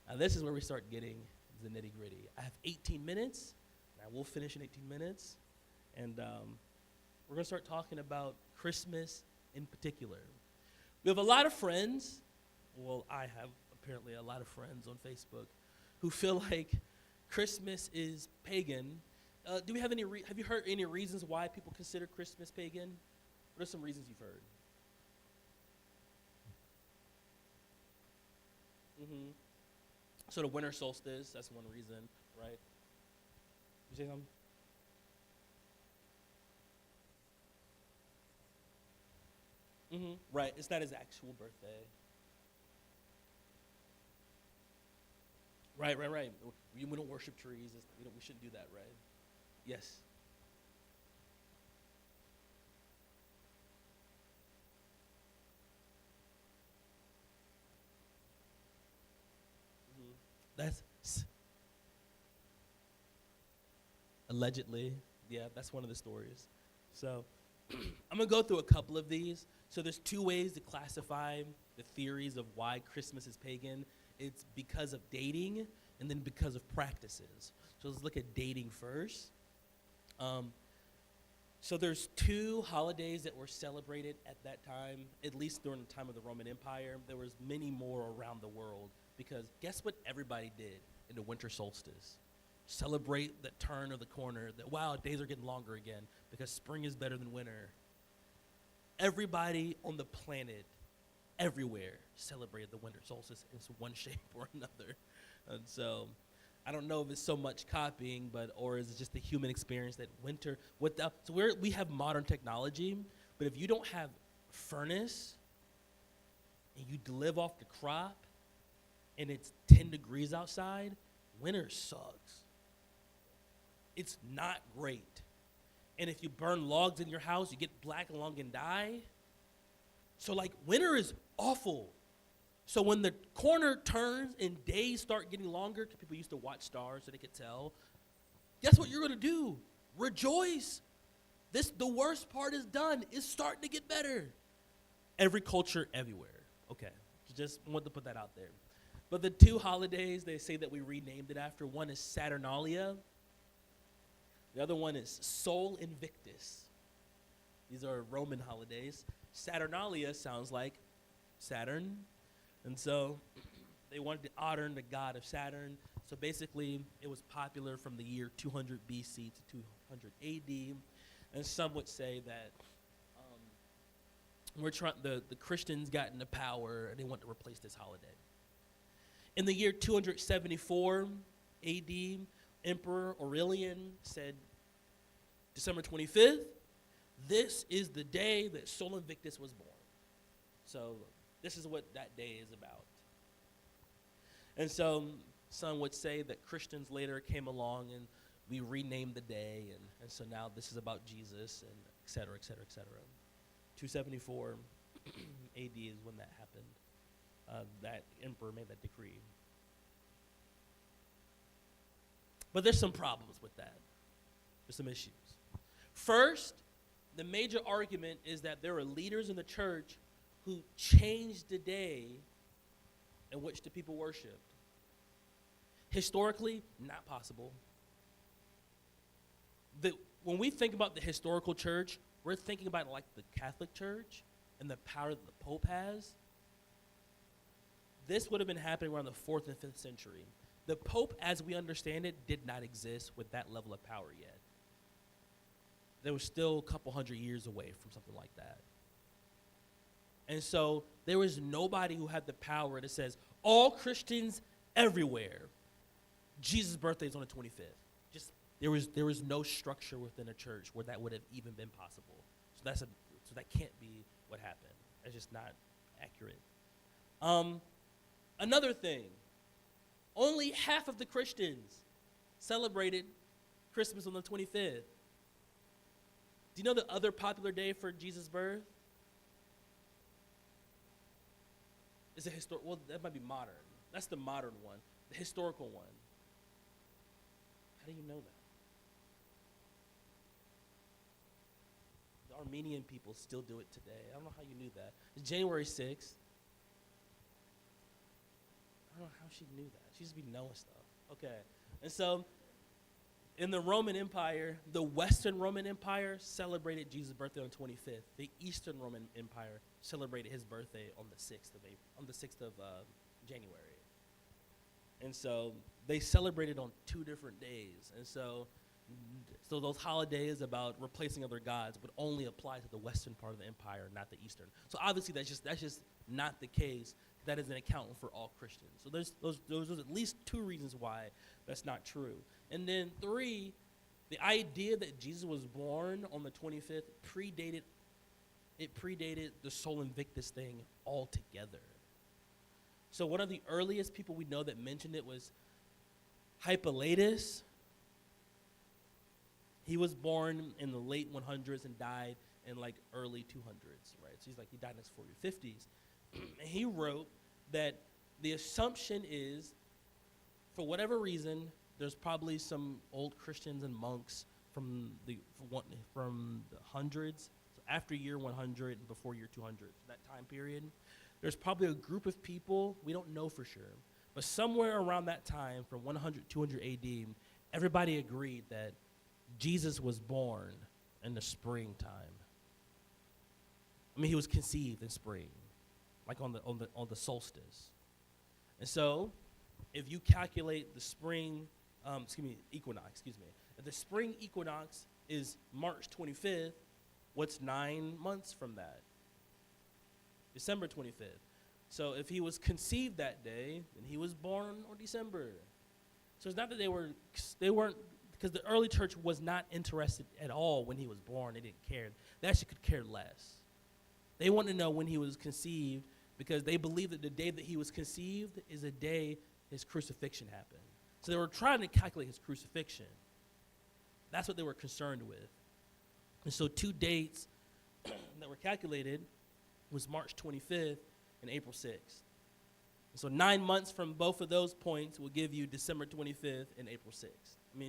Now, this is where we start getting the nitty-gritty. I have 18 minutes. I will finish in 18 minutes, and we're going to start talking about Christmas in particular. We have a lot of friends, well, I have apparently a lot of friends on Facebook who feel like Christmas is pagan. Do we have any, have you heard any reasons why people consider Christmas pagan? What are some reasons you've heard? So the winter solstice, that's one reason, right? You say something? Right. It's not his actual birthday. Right. We don't worship trees. We shouldn't do that, right? Yes. hmm That's allegedly. Yeah, that's one of the stories. So I'm going to go through a couple of these. So there's two ways to classify the theories of why Christmas is pagan. It's because of dating and then because of practices. So let's look at dating first. So there's two holidays that were celebrated at that time, at least during the time of the Roman Empire. There was many more around the world because guess what everybody did in the winter solstice? Celebrate the turn of the corner, that wow, days are getting longer again because spring is better than winter. Everybody on the planet, everywhere, celebrated the winter solstice in one shape or another. And so I don't know if it's so much copying, or is it just the human experience that winter, we have modern technology, but if you don't have furnace and you live off the crop and it's 10 degrees outside, winter sucks. It's not great. And if you burn logs in your house, you get black lung and die. So like winter is awful. So when the corner turns and days start getting longer, because people used to watch stars so they could tell, guess what you're going to do? Rejoice. The worst part is done. It's starting to get better. Every culture, everywhere. Okay, just wanted to put that out there. But the two holidays, they say that we renamed it after. One is Saturnalia. The other one is Sol Invictus. These are Roman holidays. Saturnalia sounds like Saturn. And so they wanted to honor the god of Saturn. So basically, it was popular from the year 200 BC to 200 AD. And some would say that the Christians got into power and they want to replace this holiday. In the year 274 AD, Emperor Aurelian said, December 25th, this is the day that Sol Invictus was born. So this is what that day is about. And so some would say that Christians later came along and we renamed the day, and so now this is about Jesus, and et cetera, et cetera, et cetera. 274 AD is when that happened. That emperor made that decree. But there's some problems with that. There's some issues. First, the major argument is that there are leaders in the church who changed the day in which the people worshiped. Historically, not possible. When we think about the historical church, we're thinking about like the Catholic Church and the power that the Pope has. This would have been happening around the 4th and 5th century. The Pope, as we understand it, did not exist with that level of power yet. They were still a couple hundred years away from something like that. And so there was nobody who had the power that says, all Christians everywhere, Jesus' birthday is on the 25th. Just there was no structure within a church where that would have even been possible. So that can't be what happened. That's just not accurate. Another thing, only half of the Christians celebrated Christmas on the 25th. Do you know the other popular day for Jesus' birth? Is a well, that might be modern. That's the modern one, the historical one. How do you know that? The Armenian people still do it today. I don't know how you knew that. It's January 6th. I don't know how she knew that. She just be knowing stuff. Okay. And so in the Roman Empire, the Western Roman Empire celebrated Jesus' birthday on the 25th. The Eastern Roman Empire celebrated his birthday on the 6th of January. And so they celebrated on two different days. And so those holidays about replacing other gods would only apply to the Western part of the empire, not the Eastern. So obviously that's just not the case. That isn't accounting for all Christians. So there's at least two reasons why that's not true. And then 3, the idea that Jesus was born on the 25th predated it predated the Sol Invictus thing altogether. So one of the earliest people we know that mentioned it was Hippolytus. He was born in the late 100s and died in like early 200s, right? So he died in his 40s, 50s. And he wrote that the assumption is, for whatever reason, there's probably some old Christians and monks from the hundreds, so after year 100 and before year 200, that time period. There's probably a group of people, we don't know for sure, but somewhere around that time, from 100, 200 AD, everybody agreed that Jesus was born in the springtime. I mean, he was conceived in spring, like on the solstice. And so, if you calculate the spring, equinox, if the spring equinox is March 25th, what's 9 months from that? December 25th. So if he was conceived that day, then he was born on December. So it's not that they weren't, because the early church was not interested at all when he was born. They didn't care. They actually could care less. They wanted to know when he was conceived because they believed that the day that he was conceived is the day his crucifixion happened. So they were trying to calculate his crucifixion. That's what they were concerned with. And so 2 dates that were calculated was March 25th and April 6th. And so 9 months from both of those points will give you December 25th and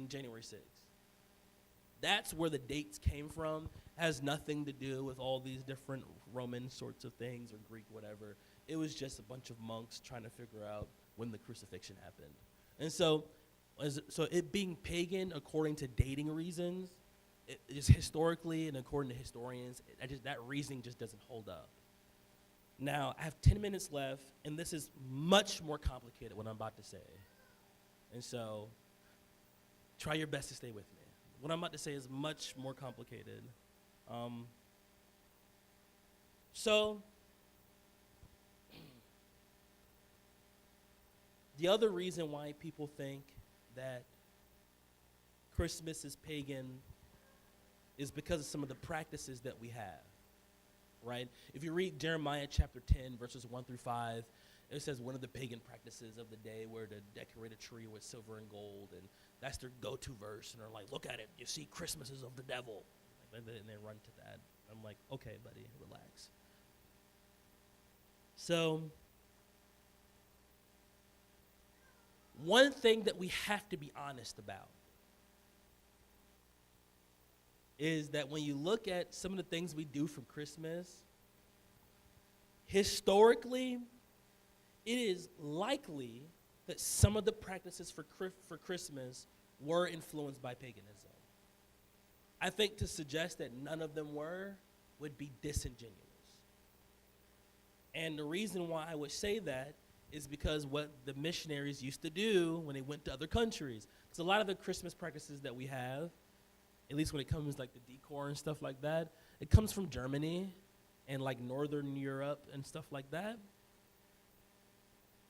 January 6th. That's where the dates came from. It has nothing to do with all these different Roman sorts of things or Greek whatever. It was just a bunch of monks trying to figure out when the crucifixion happened. And so it being pagan according to dating reasons, it just historically and according to historians, that reasoning just doesn't hold up. Now, I have 10 minutes left, and this is much more complicated what I'm about to say. And so try your best to stay with me. What I'm about to say is much more complicated. So the other reason why people think that Christmas is pagan is because of some of the practices that we have, right? If you read Jeremiah chapter 10, verses 1 through 5, it says one of the pagan practices of the day were to decorate a tree with silver and gold, and that's their go-to verse, and they're like, look at it, you see, Christmas is of the devil, and they run to that. I'm like, okay, buddy, relax. So one thing that we have to be honest about is that when you look at some of the things we do for Christmas, historically, it is likely that some of the practices for Christmas were influenced by paganism. I think to suggest that none of them were would be disingenuous. And the reason why I would say that is because what the missionaries used to do when they went to other countries. Because a lot of the Christmas practices that we have, at least when it comes to like the decor and stuff like that, it comes from Germany and like Northern Europe and stuff like that.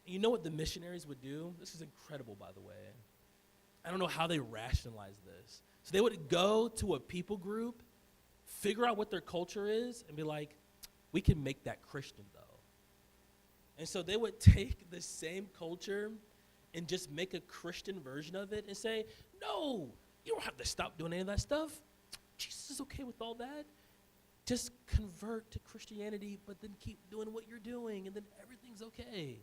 And you know what the missionaries would do? This is incredible, by the way. I don't know how they rationalize this. So they would go to a people group, figure out what their culture is, and be like, we can make that Christian, though. And so they would take the same culture and just make a Christian version of it and say, no, you don't have to stop doing any of that stuff. Jesus is okay with all that. Just convert to Christianity, but then keep doing what you're doing, and then everything's okay.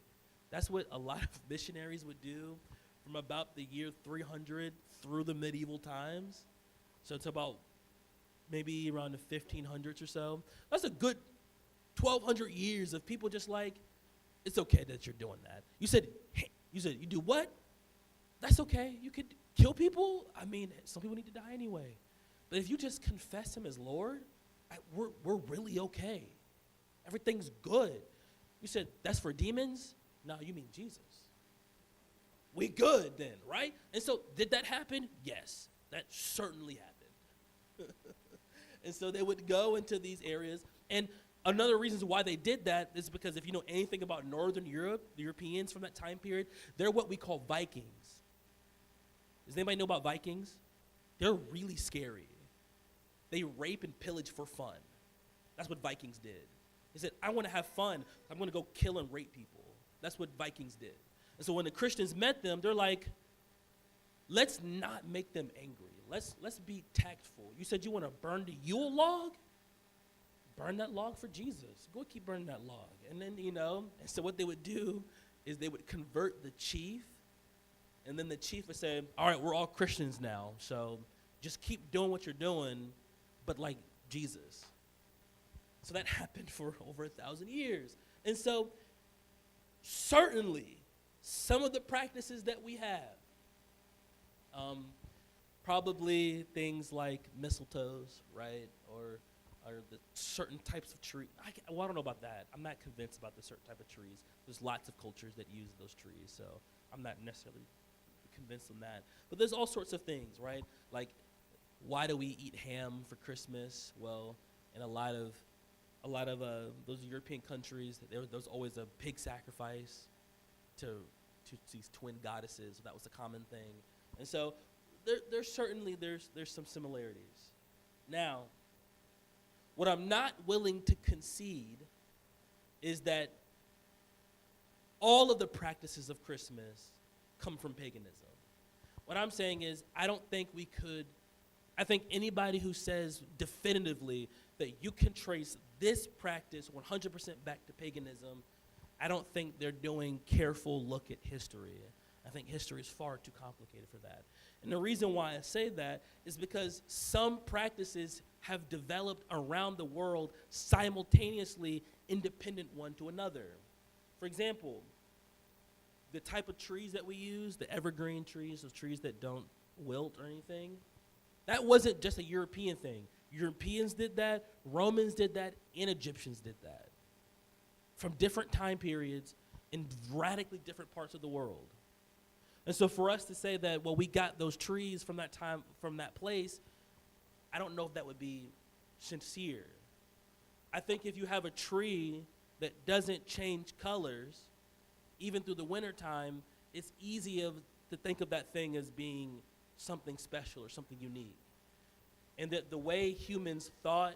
That's what a lot of missionaries would do from about the year 300 through the medieval times. So it's about maybe around the 1500s or so. That's a good 1,200 years of people just like, it's okay that you're doing that. You said you do what? That's okay. You could kill people. I mean, some people need to die anyway. But if you just confess him as Lord, we're really okay. Everything's good. You said that's for demons? No, you mean Jesus. We good then, right? And so did that happen? Yes, that certainly happened. And so they would go into these areas. And another reason why they did that is because if you know anything about Northern Europe, the Europeans from that time period, they're what we call Vikings. Does anybody know about Vikings? They're really scary. They rape and pillage for fun. That's what Vikings did. They said, I want to have fun. I'm going to go kill and rape people. That's what Vikings did. And so when the Christians met them, they're like, let's not make them angry. Let's be tactful. You said you want to burn the Yule log? Burn that log for Jesus. Go keep burning that log. And then, and so what they would do is they would convert the chief, and then the chief would say, all right, we're all Christians now, so just keep doing what you're doing, but like Jesus. So that happened for over 1,000 years. And so certainly some of the practices that we have, probably things like mistletoes, right, or the certain types of trees. I don't know about that. I'm not convinced about the certain type of trees. There's lots of cultures that use those trees, so I'm not necessarily convinced on that. But there's all sorts of things, right? Like, why do we eat ham for Christmas? Well, in a lot of those European countries, there was always a pig sacrifice to these twin goddesses. So that was a common thing, and so there's certainly some similarities. Now, what I'm not willing to concede is that all of the practices of Christmas come from paganism. What I'm saying is I think anybody who says definitively that you can trace this practice 100% back to paganism, I don't think they're doing careful look at history. I think history is far too complicated for that. And the reason why I say that is because some practices have developed around the world simultaneously, independent one to another. For example, the type of trees that we use, the evergreen trees, those trees that don't wilt or anything, that wasn't just a European thing. Europeans did that, Romans did that, and Egyptians did that. From different time periods in radically different parts of the world. And so for us to say that, well, we got those trees from that time, from that place, I don't know if that would be sincere. I think if you have a tree that doesn't change colors, even through the wintertime, it's easy to think of that thing as being something special or something unique. And that the way humans thought,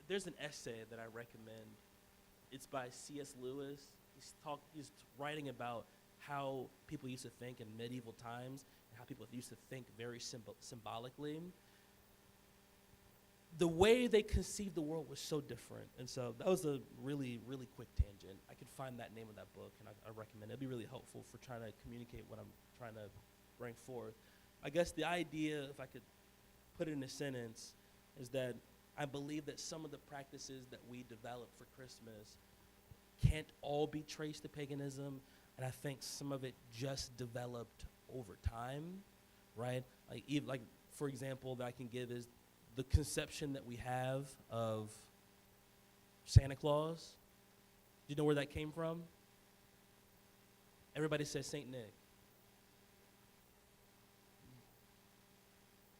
there's an essay that I recommend. It's by C.S. Lewis. He's writing about how people used to think in medieval times and how people used to think very symbolically. The way they conceived the world was so different. And so that was a really, really quick tangent. I could find that name of that book, and I recommend it. It'd be really helpful for trying to communicate what I'm trying to bring forth. I guess the idea, if I could put it in a sentence, is that I believe that some of the practices that we develop for Christmas can't all be traced to paganism, and I think some of it just developed over time, right? Like for example, that I can give is the conception that we have of Santa Claus. Do you know where that came from? Everybody says Saint Nick.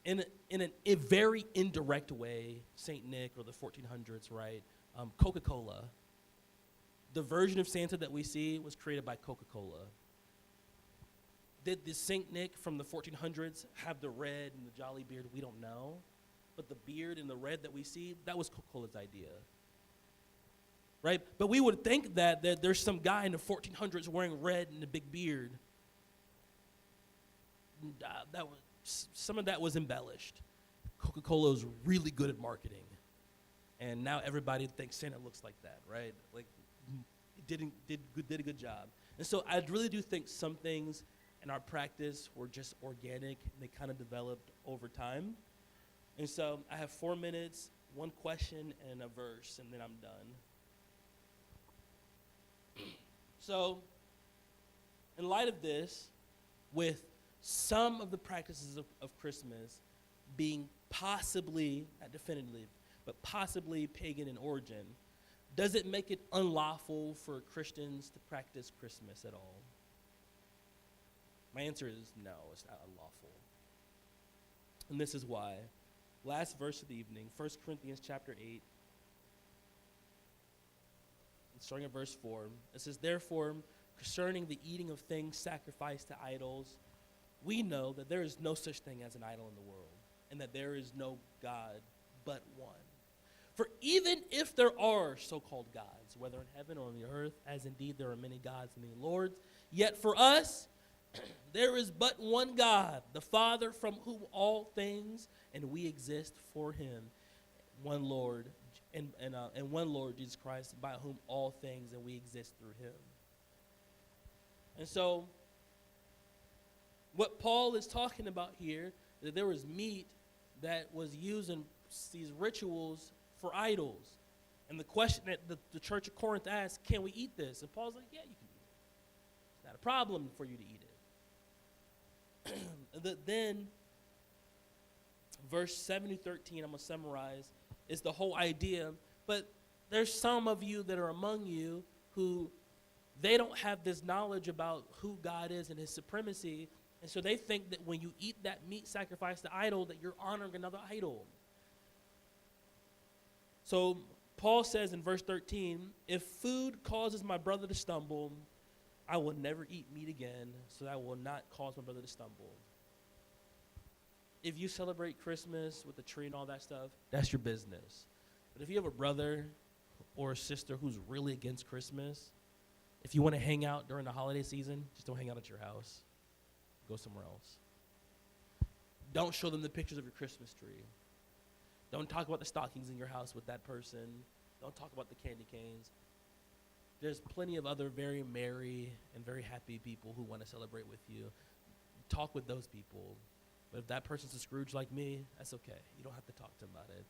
In a very indirect way, Saint Nick or the 1400s, right? Coca-Cola. The version of Santa that we see was created by Coca-Cola. Did the Saint Nick from the 1400s have the red and the jolly beard? We don't know. But the beard and the red that we see, that was Coca-Cola's idea. Right? But we would think that there's some guy in the 1400s wearing red and a big beard. Some of that was embellished. Coca-Cola is really good at marketing. And now everybody thinks Santa looks like that, right? Like, did a good job. And so I really do think some things in our practice were just organic, and they kind of developed over time. And so I have 4 minutes, one question, and a verse, and then I'm done. So in light of this, with some of the practices of Christmas being possibly, not definitively, but possibly pagan in origin, does it make it unlawful for Christians to practice Christmas at all? My answer is no, it's not unlawful. And this is why. Last verse of the evening, 1 Corinthians chapter 8, starting at verse 4. It says, therefore, concerning the eating of things sacrificed to idols, we know that there is no such thing as an idol in the world, and that there is no God but one. For even if there are so-called gods, whether in heaven or on the earth, as indeed there are many gods and many lords, yet for us there is but one God, the Father, from whom all things, and we exist for him, one Lord, and one Lord, Jesus Christ, by whom all things, and we exist through him. And so, what Paul is talking about here, that there was meat that was used in these rituals for idols. And the question that the church of Corinth asked, can we eat this? And Paul's like, yeah, you can eat it. It's not a problem for you to eat it. Then, verse 7 to 13, I'm going to summarize, is the whole idea. But there's some of you that are among you who they don't have this knowledge about who God is and his supremacy. And so they think that when you eat that meat sacrificed to idol, that you're honoring another idol. So Paul says in verse 13, if food causes my brother to stumble, I will never eat meat again, so that I will not cause my brother to stumble. If you celebrate Christmas with the tree and all that stuff, that's your business. But if you have a brother or a sister who's really against Christmas, if you want to hang out during the holiday season, just don't hang out at your house. Go somewhere else. Don't show them the pictures of your Christmas tree. Don't talk about the stockings in your house with that person. Don't talk about the candy canes. There's plenty of other very merry and very happy people who want to celebrate with you. Talk with those people. But if that person's a Scrooge like me, that's okay. You don't have to talk to them about it.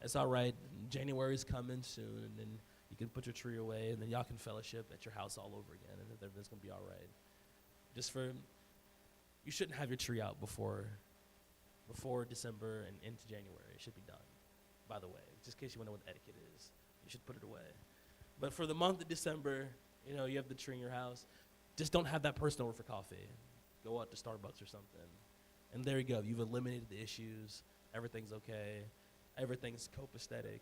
It's all right. January's coming soon, and then you can put your tree away, and then y'all can fellowship at your house all over again, and everything's going to be all right. You shouldn't have your tree out before December and into January. It should be done, by the way, just in case you want to know what etiquette is. You should put it away. But for the month of December, you have the tree in your house. Just don't have that person over for coffee. Go out to Starbucks or something. And there you go. You've eliminated the issues. Everything's okay. Everything's copacetic.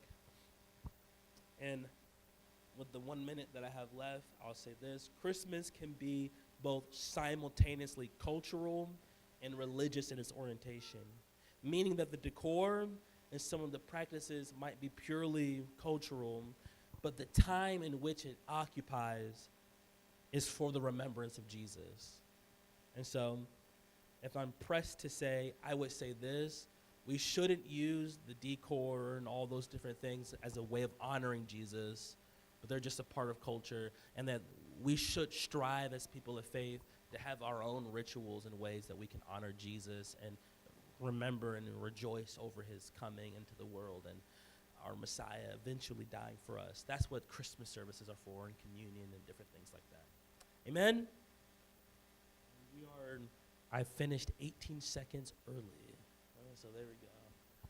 And with the 1 minute that I have left, I'll say this. Christmas can be both simultaneously cultural and religious in its orientation, meaning that the decor and some of the practices might be purely cultural, but the time in which it occupies is for the remembrance of Jesus. And so, if I'm pressed to say, I would say this: we shouldn't use the decor and all those different things as a way of honoring Jesus, but they're just a part of culture, and that we should strive as people of faith to have our own rituals and ways that we can honor Jesus and remember and rejoice over his coming into the world and our Messiah eventually dying for us. That's what Christmas services are for, and communion and different things like that. Amen? I finished 18 seconds early. So there we go.